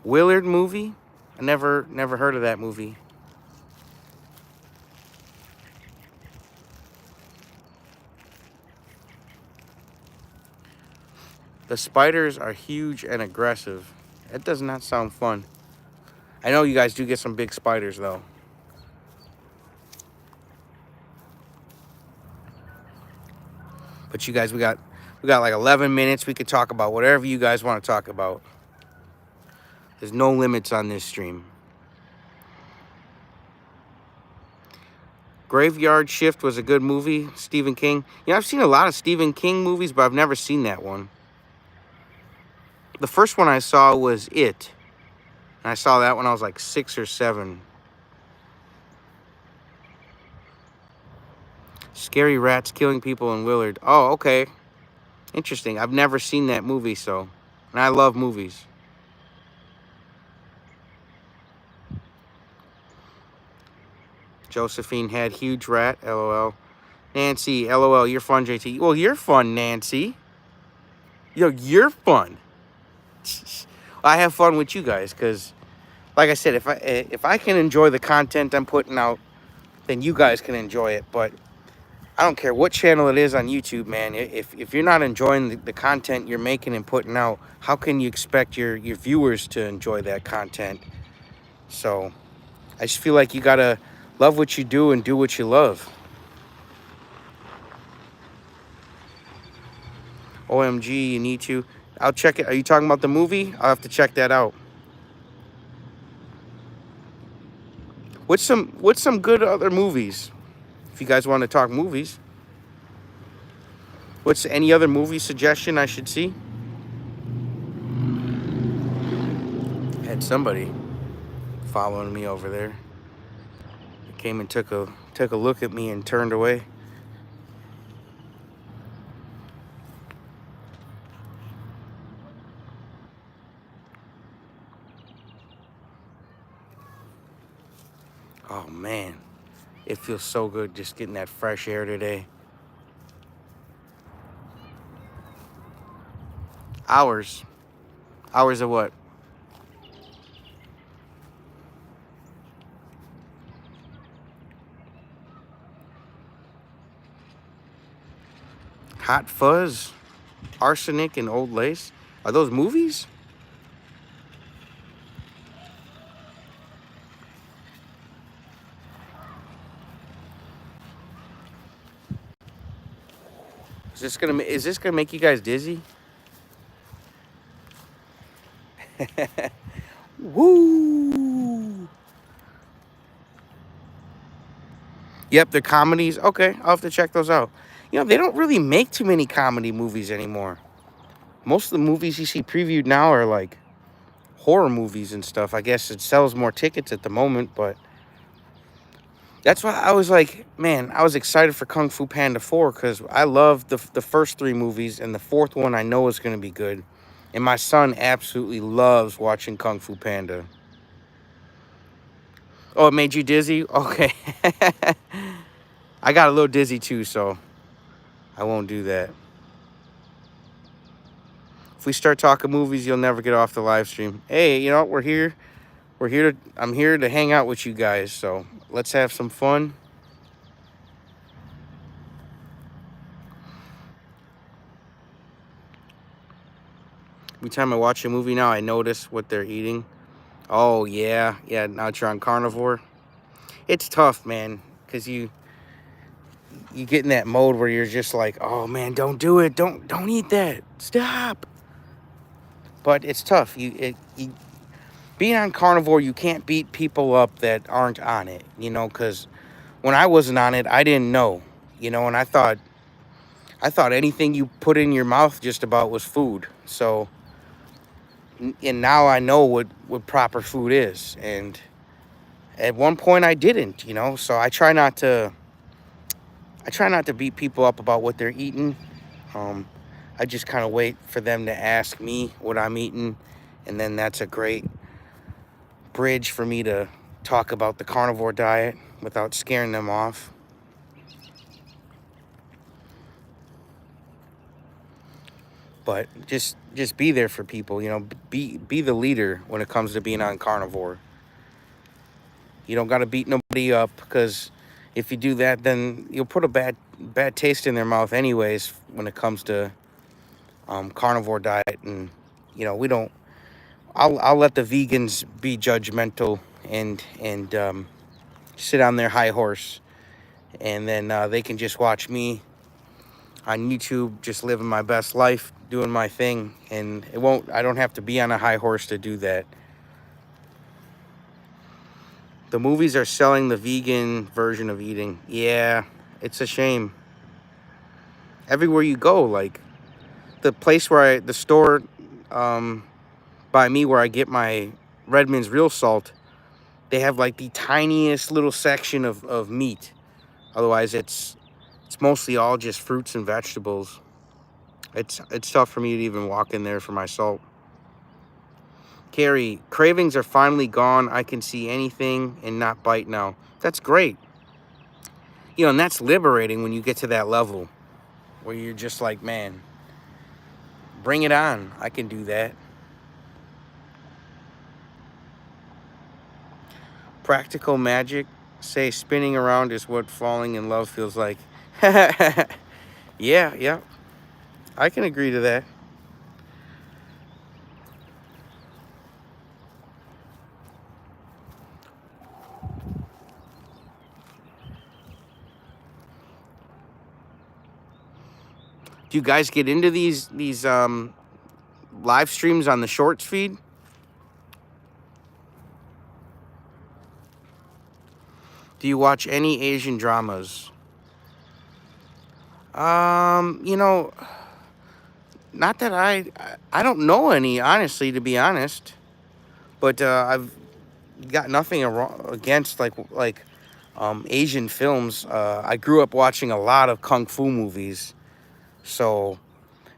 Willard movie? I never heard of that movie. The spiders are huge and aggressive. That does not sound fun. I know you guys do get some big spiders, though. But you guys, we got like 11 minutes. We could talk about whatever you guys want to talk about. There's no limits on this stream. Graveyard Shift was a good movie. Stephen King. Yeah, I've seen a lot of Stephen King movies, but I've never seen that one. The first one I saw was It. And I saw that when I was like 6 or 7. Scary rats killing people in Willard. Oh, okay. Interesting. I've never seen that movie, so. And I love movies. Josephine had huge rat. LOL. Nancy, LOL, you're fun, JT. Well, you're fun, Nancy. Yo, you're fun. I have fun with you guys because, like I said, if I can enjoy the content I'm putting out, then you guys can enjoy it. But I don't care what channel it is on YouTube, man. If you're not enjoying the content you're making and putting out, how can you expect your viewers to enjoy that content? So I just feel like you gotta love what you do and do what you love. OMG, you need to. I'll check it. Are you talking about the movie? I'll have to check that out. What's some good other movies? If you guys want to talk movies. What's any other movie suggestion I should see? Had somebody following me over there. They came and took a look at me and turned away. Oh man, it feels so good just getting that fresh air today. Hours of what? Hot Fuzz, Arsenic, and Old Lace. Are those movies? Is this gonna make you guys dizzy? Woo! Yep, they're comedies. Okay, I'll have to check those out. You know, they don't really make too many comedy movies anymore. Most of the movies you see previewed now are like horror movies and stuff. I guess it sells more tickets at the moment, but that's why I was like, man, I was excited for Kung Fu Panda 4 because I love the first three movies, and the fourth one I know is going to be good. And my son absolutely loves watching Kung Fu Panda. Oh, it made you dizzy? Okay. I got a little dizzy too, so I won't do that. If we start talking movies, you'll never get off the live stream. Hey, you know, we're here. I'm here to hang out with you guys, so let's have some fun. Every time I watch a movie now, I notice what they're eating. Oh, yeah. Yeah, now that you're on carnivore. It's tough, man, because you get in that mode where you're just like, oh, man, don't do it. Don't eat that. Stop. But it's tough. Being on carnivore, you can't beat people up that aren't on it, you know, because when I wasn't on it, I didn't know, you know, and I thought anything you put in your mouth just about was food. So, and now I know what proper food is. And at one point I didn't, you know, so I try not to beat people up about what they're eating. I just kind of wait for them to ask me what I'm eating, and then that's a great bridge for me to talk about the carnivore diet without scaring them off. But just be there for people, you know, be the leader when it comes to being on carnivore. You don't got to beat nobody up, because if you do that, then you'll put a bad taste in their mouth anyways when it comes to carnivore diet. And you know, we don't. I'll let the vegans be judgmental and sit on their high horse, and then they can just watch me on YouTube, just living my best life, doing my thing, and I don't have to be on a high horse to do that. The movies are selling the vegan version of eating. Yeah, it's a shame. Everywhere you go, like the store by me where I get my Redmond's real salt, they have like the tiniest little section of meat. Otherwise, it's mostly all just fruits and vegetables. It's tough for me to even walk in there for my salt. Carrie, cravings are finally gone. I can see anything and not bite now. That's great. You know, and that's liberating when you get to that level where you're just like, man, bring it on. I can do that. Practical magic, say spinning around is what falling in love feels like. Yeah, yeah. I can agree to that. Do you guys get into these live streams on the shorts feed? Do you watch any Asian dramas? You know, not that I don't know any, honestly, to be honest. But I've got nothing against Asian films. I grew up watching a lot of kung fu movies, so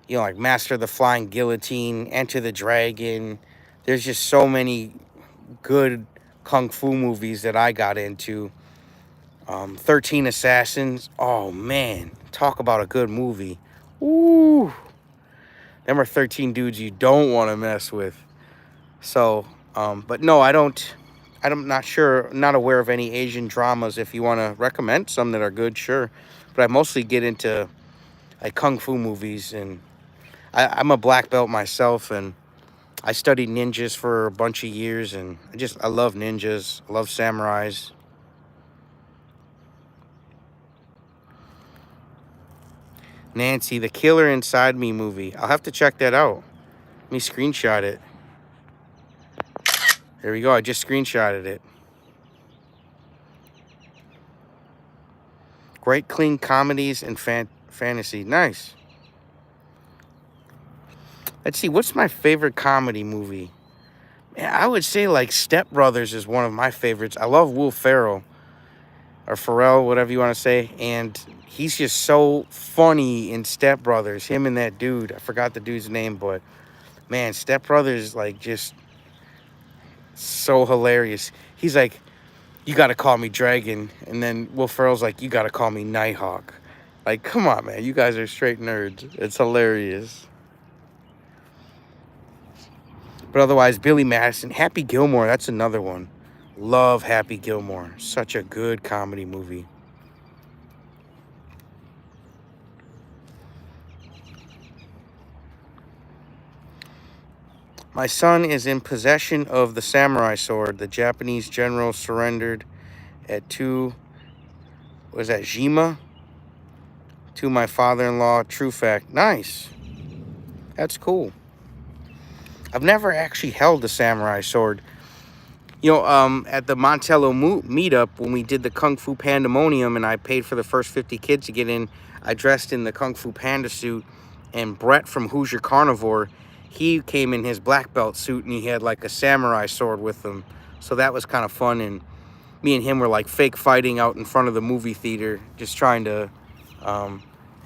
you know, like Master of the Flying Guillotine, Enter the Dragon. There's just so many good kung fu movies that I got into. 13 Assassins. Oh man, talk about a good movie. Ooh, them are 13 dudes you don't want to mess with. So, but no, I don't. I'm not sure, not aware of any Asian dramas. If you want to recommend some that are good, sure. But I mostly get into like kung fu movies, and I'm a black belt myself, and I studied ninjas for a bunch of years, and I love ninjas. I love samurais. Nancy, the Killer Inside Me movie. I'll have to check that out. Let me screenshot it. There we go. I just screenshotted it. Great clean comedies and fantasy. Nice. Let's see. What's my favorite comedy movie? Man, I would say like Step Brothers is one of my favorites. I love Will Ferrell. Or Pharrell, whatever you want to say. And he's just so funny in Step Brothers. Him and that dude. I forgot the dude's name, but man, Step Brothers, like, just so hilarious. He's like, you got to call me Dragon. And then Will Ferrell's like, you got to call me Nighthawk. Like, come on, man. You guys are straight nerds. It's hilarious. But otherwise, Billy Madison. Happy Gilmore, that's another one. Love Happy Gilmore. Such a good comedy movie. My son is in possession of the samurai sword. The Japanese general surrendered at Jima? To my father-in-law. True fact. Nice. That's cool. I've never actually held a samurai sword. You know, at the Montello meetup, when we did the Kung Fu Pandemonium and I paid for the first 50 kids to get in, I dressed in the Kung Fu Panda suit, and Brett from Hoosier Carnivore, he came in his black belt suit and he had like a samurai sword with him. So that was kind of fun, and me and him were like fake fighting out in front of the movie theater, just trying to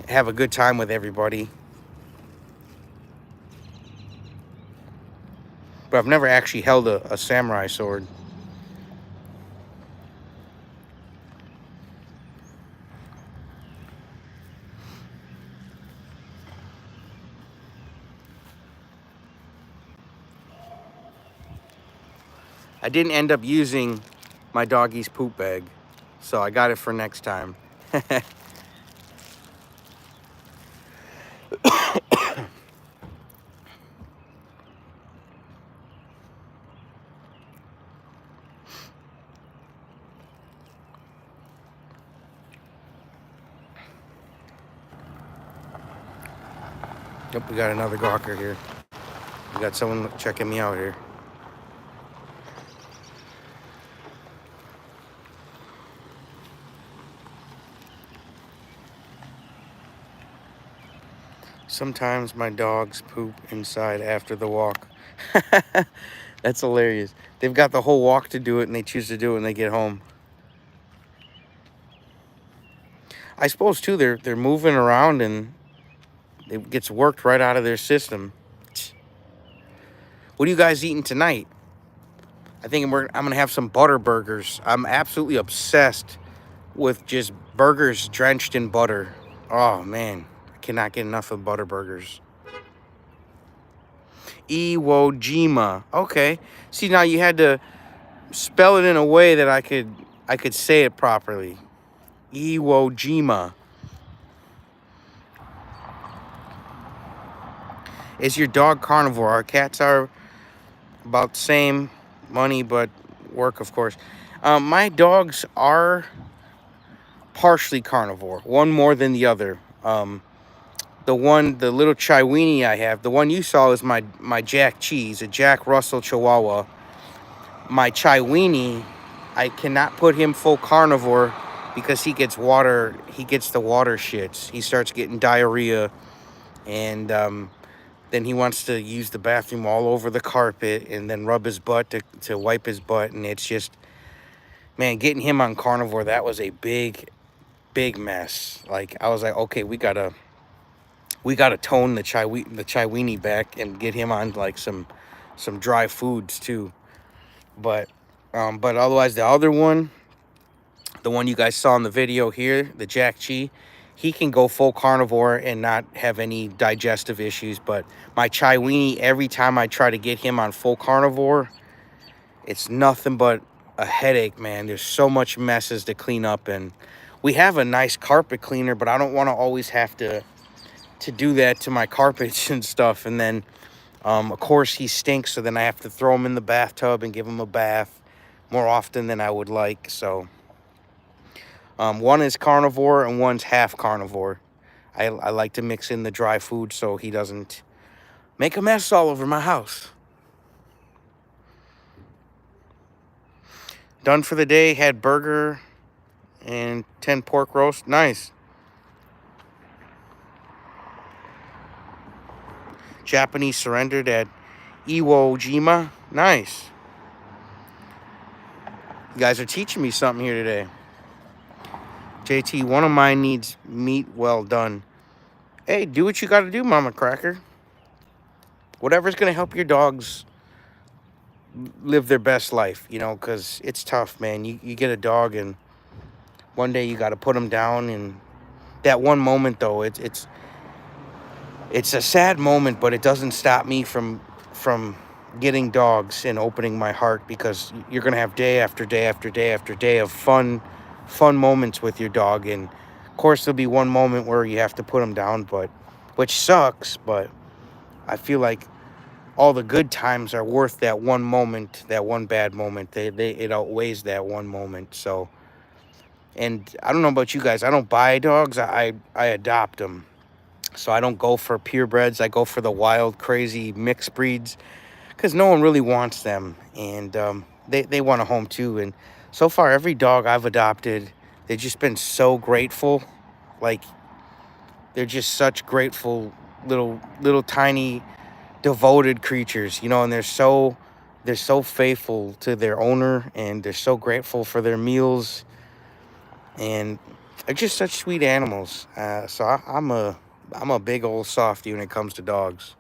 have a good time with everybody. But I've never actually held a samurai sword. I didn't end up using my doggy's poop bag, so I got it for next time. Yep, we got another gawker here. We got someone checking me out here. Sometimes my dogs poop inside after the walk. That's hilarious. They've got the whole walk to do it, and they choose to do it when they get home. I suppose too, they're moving around and it gets worked right out of their system. What are you guys eating tonight? I think I'm gonna have some butter burgers. I'm absolutely obsessed with just Burgers drenched in butter. Oh, man. I cannot get enough of butter burgers. Iwo Jima. Okay. See, now you had to spell it in a way that I could say it properly. Iwo Jima. Is your dog carnivore? Our cats are about the same. Money, but work, of course. My dogs are partially carnivore. One more than the other. The little Chiweenie I have, the one you saw is my Jack Cheese, a Jack Russell Chihuahua. My Chiweenie, I cannot put him full carnivore because he gets the water shits. He starts getting diarrhea, and then he wants to use the bathroom all over the carpet and then rub his butt to wipe his butt. And it's just, man, getting him on carnivore, that was a big mess. Like, I was like, okay, we gotta tone the Chiweenie back and get him on like some dry foods too. But otherwise, the other one, the one you guys saw in the video here, the Jack Chi, he can go full carnivore and not have any digestive issues. But my Chiweenie, every time I try to get him on full carnivore, it's nothing but a headache, man. There's so much messes to clean up, and we have a nice carpet cleaner, but I don't want to always have to do that to my carpets and stuff. And then, of course, he stinks, so then I have to throw him in the bathtub and give him a bath more often than I would like. So one is carnivore and one's half carnivore. I like to mix in the dry food so he doesn't make a mess all over my house. Done for the day. Had burger and 10 pork roast. Nice. Japanese surrendered at Iwo Jima. Nice. You guys are teaching me something here today. JT, one of mine needs meat well done. Hey, do what you got to do, Mama Cracker. Whatever's going to help your dogs live their best life, you know, because it's tough, man. You get a dog, and one day you got to put them down. And that one moment, though, it's a sad moment, but it doesn't stop me from getting dogs and opening my heart, because you're going to have day after day after day after day of fun moments with your dog. And of course there'll be one moment where you have to put them down, which sucks, but I feel like all the good times are worth that one moment, that one bad moment. It outweighs that one moment. So, and I don't know about you guys, I don't buy dogs, I adopt them. So I don't go for purebreds. I go for the wild, crazy mixed breeds, because no one really wants them, and they want a home too. And so far, every dog I've adopted, they've just been so grateful. Like, they're just such grateful little tiny devoted creatures, you know. And they're so faithful to their owner, and they're so grateful for their meals, and they're just such sweet animals. So I'm a big old softie when it comes to dogs.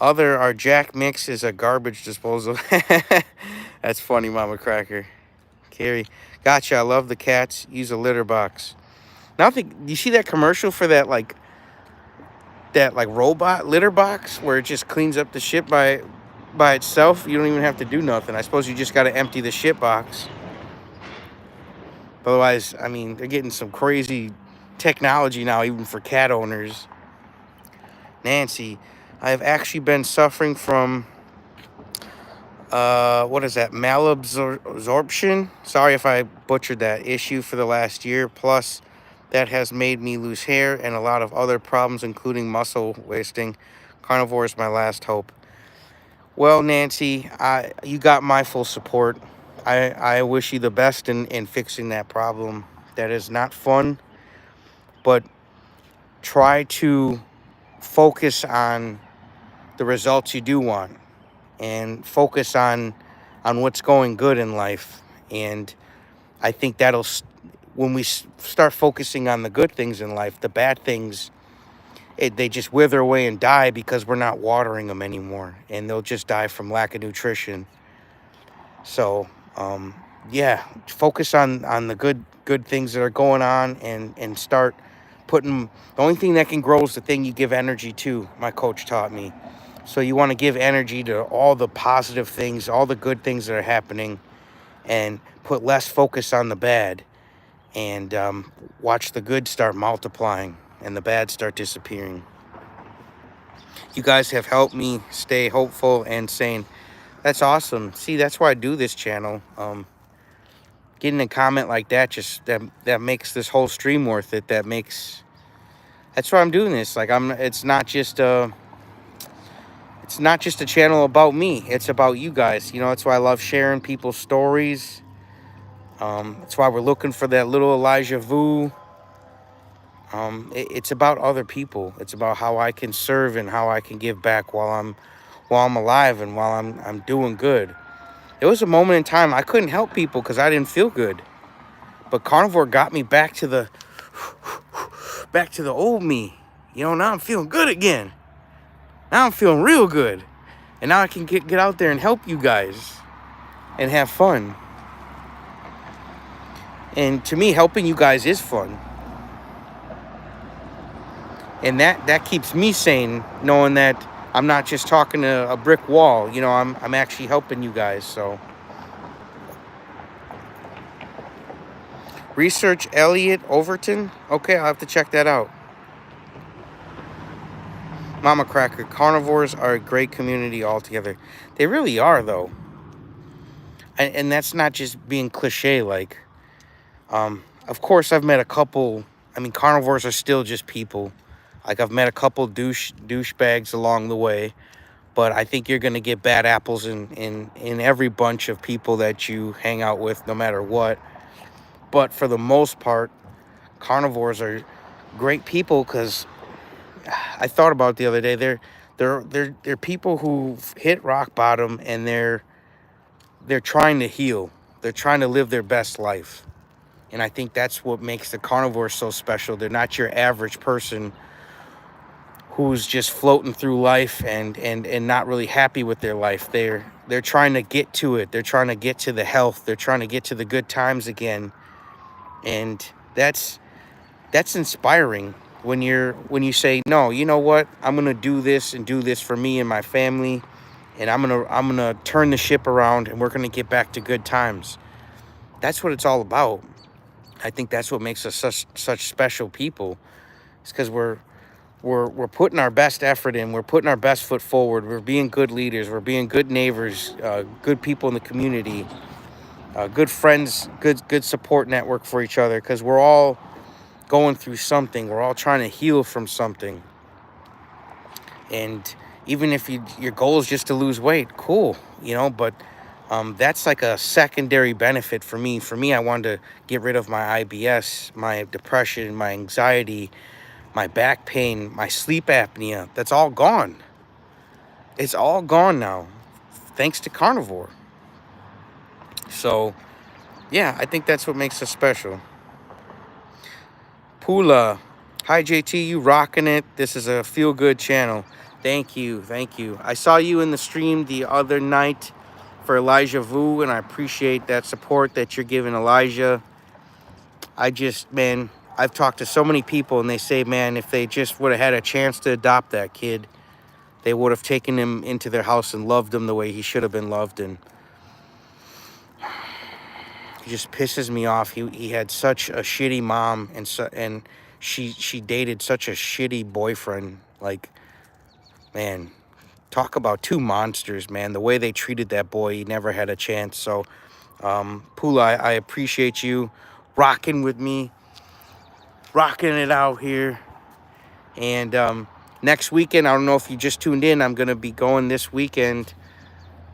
Our Jack Mix is a garbage disposal. That's funny, Mama Cracker. Carrie, gotcha. I love the cats. Use a litter box. Now, you see that commercial for that robot litter box where it just cleans up the shit by itself? You don't even have to do nothing. I suppose you just got to empty the shit box. Otherwise, I mean, they're getting some crazy technology now, even for cat owners. Nancy, I have actually been suffering from, what is that, malabsorption? Sorry if I butchered that issue for the last year. Plus, that has made me lose hair and a lot of other problems, including muscle wasting. Carnivore is my last hope. Well, Nancy, you got my full support. I wish you the best in fixing that problem. That is not fun, but try to focus on the results you do want, and focus on what's going good in life. And I think when we start focusing on the good things in life, the bad things, they just wither away and die because we're not watering them anymore, and they'll just die from lack of nutrition. So yeah, focus on the good things that are going on, and start putting, the only thing that can grow is the thing you give energy to, my coach taught me. So you want to give energy to all the positive things, all the good things that are happening, and put less focus on the bad, and watch the good start multiplying and the bad start disappearing. You guys have helped me stay hopeful and sane. That's awesome. See, that's why I do this channel. Getting a comment like that, just that makes this whole stream worth it. That's why I'm doing this. Like, it's not just a channel about me. It's about you guys. You know, that's why I love sharing people's stories. That's why we're looking for that little Elijah Vu. It's about other people. It's about how I can serve and how I can give back while I'm alive and while I'm doing good. There was a moment in time I couldn't help people because I didn't feel good. But carnivore got me back to the old me. You know, now I'm feeling good again. Now I'm feeling real good. And now I can get out there and help you guys and have fun. And to me, helping you guys is fun. And that keeps me sane, knowing that I'm not just talking to a brick wall. You know, I'm actually helping you guys. So research Elliot Overton. Okay, I'll have to check that out. Mama Cracker, carnivores are a great community altogether. They really are, though. And that's not just being cliche. Like, of course, I've met a couple. I mean, carnivores are still just people. Like, I've met a couple douchebags along the way. But I think you're going to get bad apples in every bunch of people that you hang out with, no matter what. But for the most part, carnivores are great people, because I thought about it the other day. They're people who've hit rock bottom, and they're trying to heal. They're trying to live their best life. And I think that's what makes the carnivores so special. They're not your average person who's just floating through life and not really happy with their life. They're trying to get to it. They're trying to get to the health. They're trying to get to the good times again. And that's inspiring when you say, no, you know what? I'm going to do this and do this for me and my family. And I'm going to turn the ship around, and we're going to get back to good times. That's what it's all about. I think that's what makes us such special people. It's because we're putting our best effort in. We're putting our best foot forward. We're being good leaders. We're being good neighbors, good people in the community, good friends, good support network for each other, because we're all going through something. We're all trying to heal from something. And even if your goal is just to lose weight, cool, you know, but that's like a secondary benefit for me. For me, I wanted to get rid of my IBS, my depression, my anxiety, my back pain, my sleep apnea. That's all gone. It's all gone now, thanks to carnivore. So, yeah, I think that's what makes us special. Pula, hi JT, you rocking it. This is a feel-good channel. Thank you. I saw you in the stream the other night for Elijah Vu, and I appreciate that support that you're giving Elijah. Man, I've talked to so many people, and they say, man, if they just would have had a chance to adopt that kid, they would have taken him into their house and loved him the way he should have been loved. And it just pisses me off. He had such a shitty mom, and she dated such a shitty boyfriend. Like, man, talk about two monsters, man. The way they treated that boy, he never had a chance. So, Pula, I appreciate you rocking with me, rocking it out here. And next weekend, I don't know if you just tuned in, I'm going to be going this weekend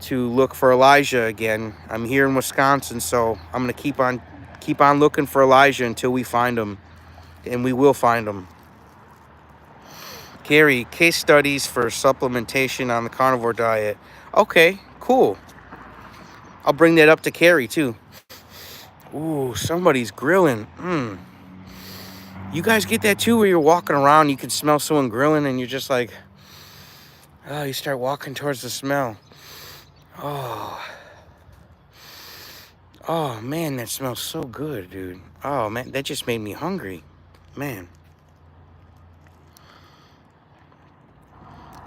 to look for Elijah again. I'm here in Wisconsin, so I'm going to keep on looking for Elijah until we find him, and we will find him. Carrie, case studies for supplementation on the carnivore diet. Okay, cool. I'll bring that up to Carrie too. Ooh, somebody's grilling. You guys get that too, where you're walking around, you can smell someone grilling, and you're just like, oh, you start walking towards the smell. Oh, Oh, man, that smells so good, dude. Oh, man, that just made me hungry. Man.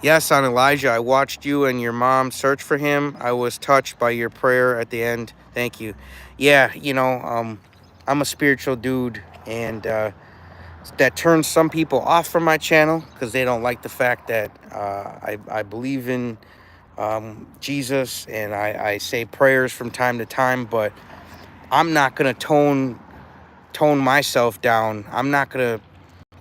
Yes, on Elijah, I watched you and your mom search for him. I was touched by your prayer at the end. Thank you. Yeah, I'm a spiritual dude, and that turns some people off from my channel because they don't like the fact that I believe in Jesus, and I say prayers from time to time, but I'm not going to tone myself down. I'm not going to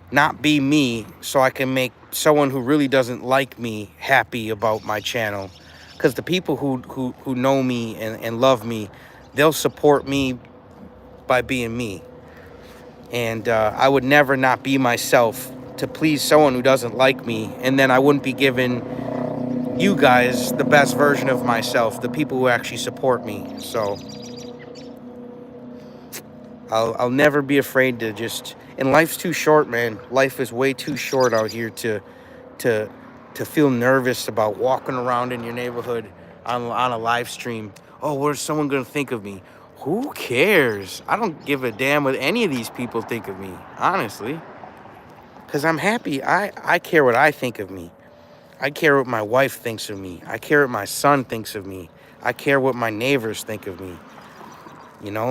not be me so I can make someone who really doesn't like me happy about my channel. Because the people who know me and love me, they'll support me by being me. And I would never not be myself to please someone who doesn't like me. And then I wouldn't be giving you guys the best version of myself, the people who actually support me. So I'll never be afraid to just... And life's too short, man. Life is way too short out here to to feel nervous about walking around in your neighborhood on a live stream. Oh, what's someone gonna think of me? Who cares? I don't give a damn what any of these people think of me, honestly. Because I'm happy. I care what I think of me. I care what my wife thinks of me. I care what my son thinks of me. I care what my neighbors think of me.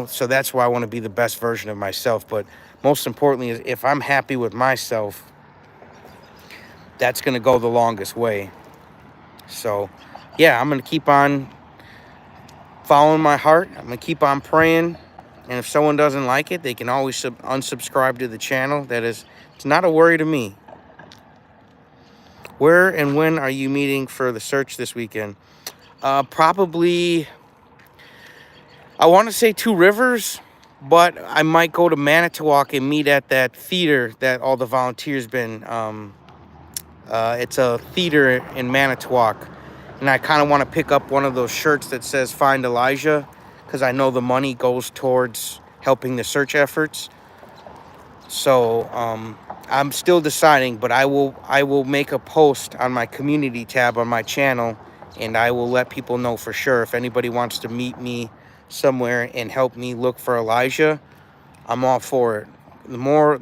So that's why I want to be the best version of myself. But most importantly is if I'm happy with myself, that's going to go the longest way. So, yeah, I'm going to keep on following my heart. I'm going to keep on praying. And if someone doesn't like it, they can always unsubscribe to the channel. It's not a worry to me. Where and when are you meeting for the search this weekend? Probably, I want to say Two Rivers, but I might go to Manitowoc and meet at that theater that all the volunteers been. It's a theater in Manitowoc. And I kind of want to pick up one of those shirts that says Find Elijah, because I know the money goes towards helping the search efforts. So I'm still deciding, but I will make a post on my community tab on my channel, and I will let people know for sure. If anybody wants to meet me somewhere and help me look for Elijah, I'm all for it. The more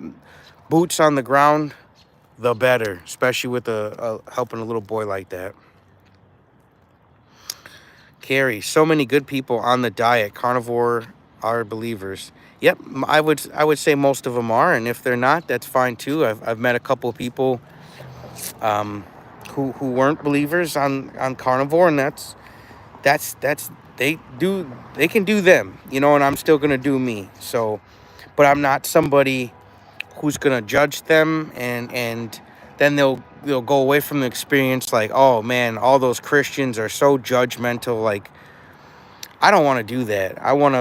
boots on the ground, the better, especially with helping a little boy like that. Carrie, so many good people on the diet. Carnivore are believers. Yep, I would say most of them are, and if they're not, that's fine too. I've met a couple of people who weren't believers on carnivore, and that's they can do them, and I'm still gonna do me. So, but I'm not somebody who's gonna judge them, and then they'll go away from the experience like, oh man, all those Christians are so judgmental. Like, I don't want to do that. I want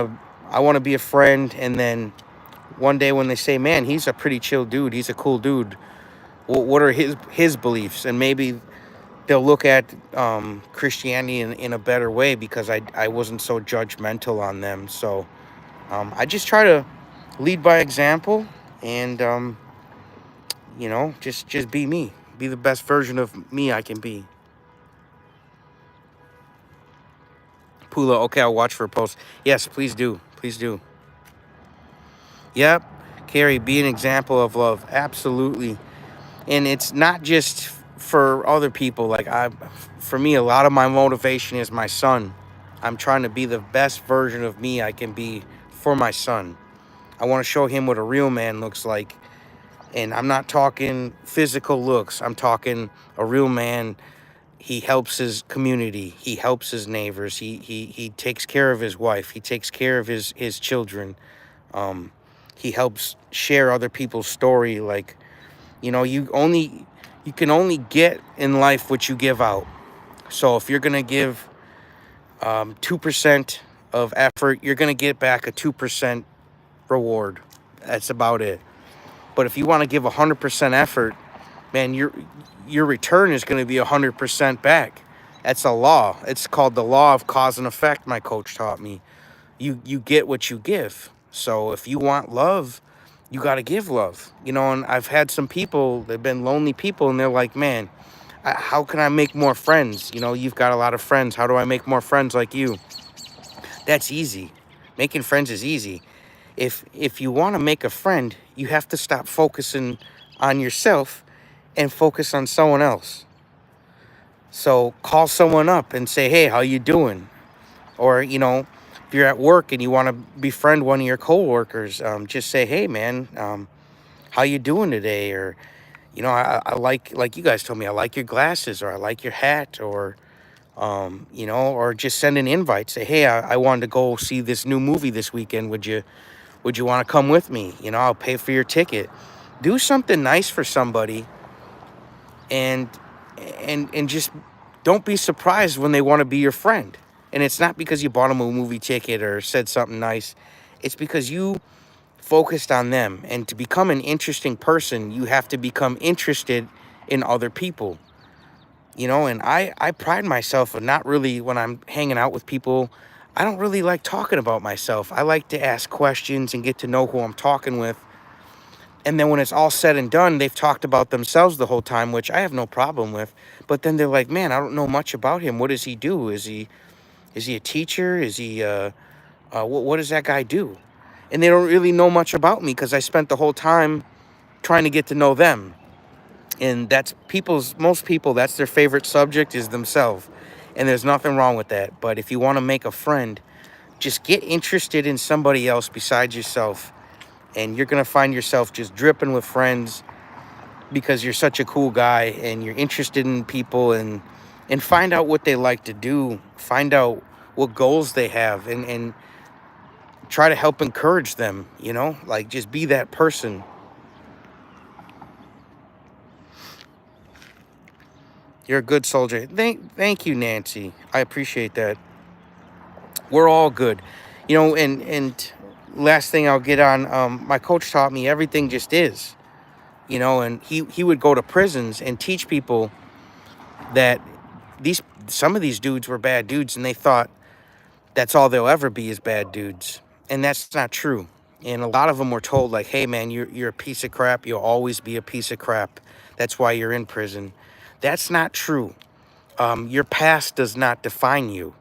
to be a friend, and then one day when they say, man, he's a pretty chill dude, he's a cool dude, what are his beliefs? And maybe they'll look at Christianity in a better way because I wasn't so judgmental on them. So I just try to lead by example, and just be me, be the best version of me I can be. Pula, okay, I'll watch for a post. Yes, please do. Please do. Yep. Carrie, be an example of love. Absolutely. And it's not just for other people. Like, for me, a lot of my motivation is my son. I'm trying to be the best version of me I can be for my son. I want to show him what a real man looks like. And I'm not talking physical looks. I'm talking a real man. He helps his community. He helps his neighbors. He takes care of his wife. He takes care of his children. He helps share other people's story. Like, you can only get in life what you give out. So if you're going to give 2% of effort, you're going to get back a 2% reward. That's about it. But if you want to give 100% effort, man, your return is going to be 100% back. That's a law. It's called the law of cause and effect, my coach taught me. You get what you give. So if you want love, you got to give love. And I've had some people, they've been lonely people, and they're like, man, how can I make more friends? You've got a lot of friends. How do I make more friends like you? That's easy. Making friends is easy. If you want to make a friend, you have to stop focusing on yourself and focus on someone else. So call someone up and say, "Hey, how you doing?" Or, if you're at work and you want to befriend one of your coworkers, just say, "Hey, man, how you doing today?" Or, I like you guys told me, I like your glasses, or I like your hat, or or just send an invite. Say, "Hey, I wanted to go see this new movie this weekend. Would you want to come with me? I'll pay for your ticket." Do something nice for somebody, and and just don't be surprised when they want to be your friend. And it's not because you bought them a movie ticket or said something nice. It's because you focused on them. And to become an interesting person, you have to become interested in other people. And I pride myself in not really, when I'm hanging out with people, I don't really like talking about myself. I like to ask questions and get to know who I'm talking with. And then when it's all said and done, they've talked about themselves the whole time, which I have no problem with. But then they're like, "Man, I don't know much about him. What does he do? Is he a teacher? Is he what does that guy do?" And they don't really know much about me because I spent the whole time trying to get to know them. And that's most people, that's their favorite subject, is themselves. And there's nothing wrong with that. But if you want to make a friend, just get interested in somebody else besides yourself. And you're going to find yourself just dripping with friends because you're such a cool guy and you're interested in people, and find out what they like to do. Find out what goals they have, and try to help encourage them, like just be that person. You're a good soldier. Thank you, Nancy. I appreciate that. We're all good. And last thing I'll get on, my coach taught me everything just is, and he would go to prisons and teach people that some of these dudes were bad dudes, and they thought that's all they'll ever be is bad dudes. And that's not true. And a lot of them were told, like, "Hey, man, you're a piece of crap. You'll always be a piece of crap. That's why you're in prison." That's not true. Your past does not define you.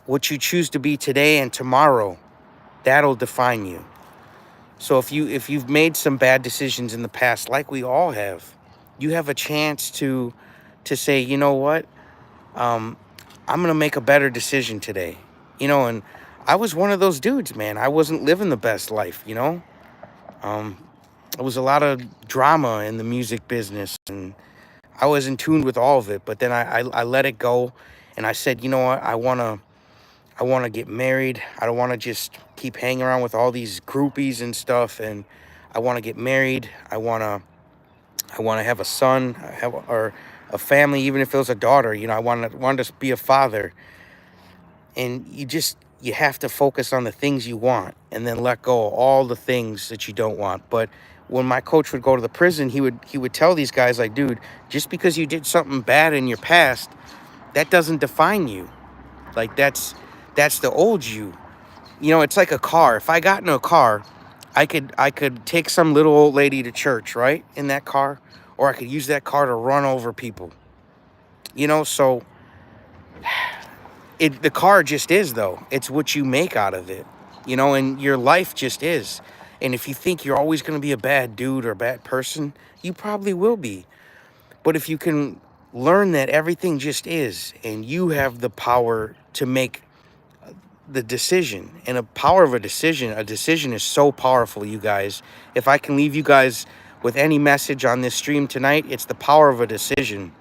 What you choose to be today and tomorrow, that'll define you. So if you've made some bad decisions in the past, like we all have, you have a chance to say, "You know what? I'm gonna make a better decision today." And I was one of those dudes, man. I wasn't living the best life. Um, it was a lot of drama in the music business, and I was in tune with all of it. But then I let it go, and I said, "You know what? I wanna get married. I don't want to just keep hanging around with all these groupies and stuff. And I want to get married. I want to have a son, or a family, even if it was a daughter. I wanted to be a father." And you have to focus on the things you want, and then let go of all the things that you don't want. But when my coach would go to the prison, he would tell these guys, like, "Dude, just because you did something bad in your past, that doesn't define you. Like, that's the old you. It's like a car. If I got in a car, I could take some little old lady to church, right, in that car, or I could use that car to run over people. So the car just is, though. It's what you make out of it. And your life just is. And if you think you're always going to be a bad dude or a bad person, you probably will be. But if you can learn that everything just is, and you have the power to make the decision, and a power of a decision is so powerful, you guys. If I can leave you guys with any message on this stream tonight, it's the power of a decision.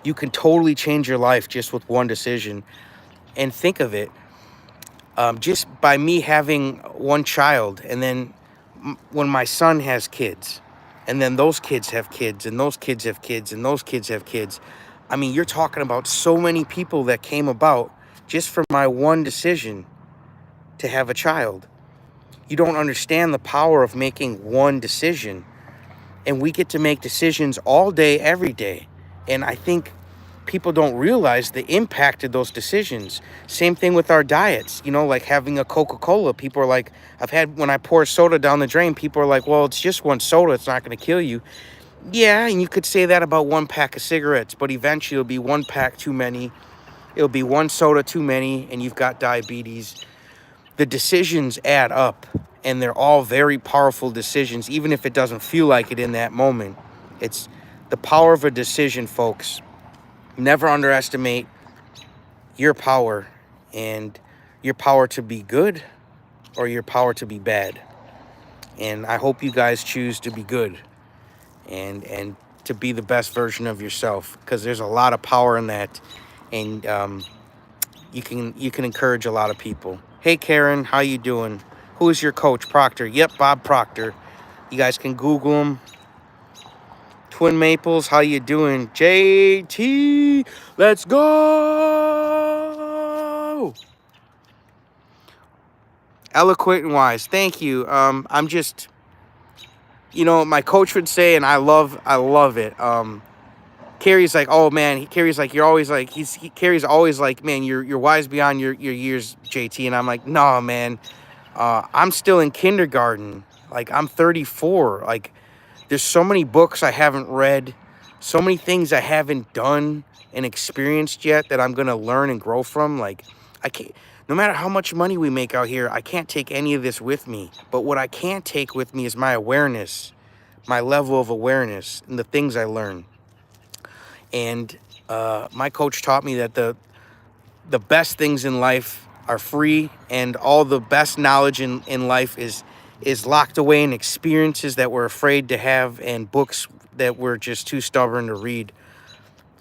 You can totally change your life just with one decision. And think of it, just by me having one child, and then when my son has kids, and then those kids have kids, and those kids have kids, and those kids have kids. I mean, you're talking about so many people that came about just for my one decision to have a child. You don't understand the power of making one decision. And we get to make decisions all day, every day. And I think people don't realize the impact of those decisions. Same thing with our diets, like having a Coca-Cola. People are like, when I pour soda down the drain, people are like, "Well, it's just one soda. It's not going to kill you." Yeah, and you could say that about one pack of cigarettes, but eventually it'll be one pack too many. It'll be one soda too many, and you've got diabetes. the decisions add up, and they're all very powerful decisions, even if it doesn't feel like it in that moment. It's the power of a decision, folks. Never underestimate your power, and your power to be good or your power to be bad. And I hope you guys choose to be good and to be the best version of yourself, because there's a lot of power in that, and you can encourage a lot of people. Hey Karen, how you doing? Who is your coach? Proctor. Yep, Bob Proctor. You guys can Google him. Twin Maples, how you doing? JT, let's go. Eloquent and wise. Thank you. I'm just, my coach would say, and I love it. Carrie's like, oh man, Carrie's like, you're always like, Carrie's always like, man, you're wise beyond your years, JT. And I'm like, no, man, I'm still in kindergarten. Like, I'm 34. Like, there's so many books I haven't read, so many things I haven't done and experienced yet that I'm gonna learn and grow from. Like, I can't. No matter how much money we make out here, I can't take any of this with me. But what I can take with me is my awareness, my level of awareness, and the things I learn. And my coach taught me that the best things in life are free, and all the best knowledge in life is locked away in experiences that we're afraid to have and books that we're just too stubborn to read.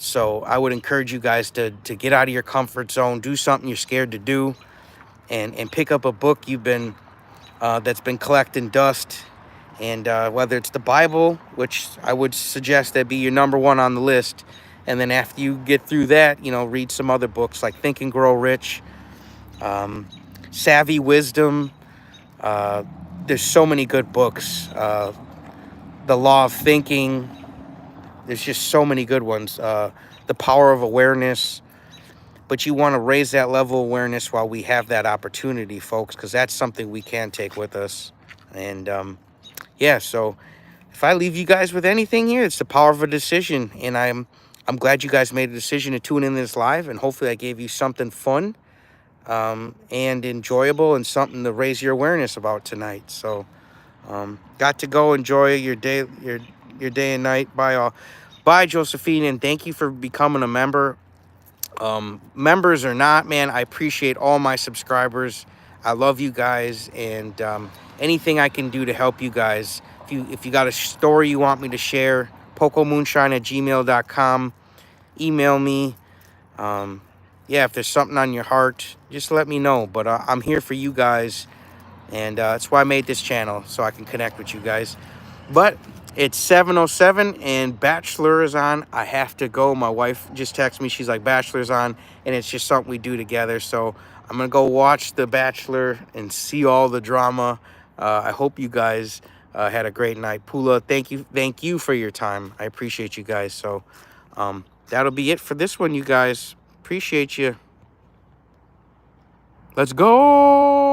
So I would encourage you guys to get out of your comfort zone, do something you're scared to do, and pick up a book you've been that's been collecting dust. And whether it's the Bible, which I would suggest that be your number one on the list, and then after you get through that, read some other books like Think and Grow Rich, Savvy Wisdom. There's so many good books. The Law of Thinking. There's just so many good ones. The Power of Awareness. But you want to raise that level of awareness while we have that opportunity, folks, because that's something we can take with us. And yeah, so if I leave you guys with anything here, it's the power of a decision. And I'm glad you guys made a decision to tune in this live, and hopefully I gave you something fun and enjoyable and something to raise your awareness about tonight. So got to go. Enjoy your day, your day and night. Bye all. Bye, Josephine, and thank you for becoming a member. Members or not, man, I appreciate all my subscribers. I love you guys, and anything I can do to help you guys. If you got a story you want me to share, pokomoonshine@gmail.com. Email me. Yeah, if there's something on your heart, just let me know. But I'm here for you guys, and that's why I made this channel, so I can connect with you guys. But it's 7:07 and Bachelor is on. I have to go. My wife just texted me. She's like, Bachelor's on, and it's just something we do together. So I'm going to go watch The Bachelor and see all the drama. I hope you guys had a great night. Pula, thank you for your time. I appreciate you guys. So that'll be it for this one, you guys. Appreciate you. Let's go.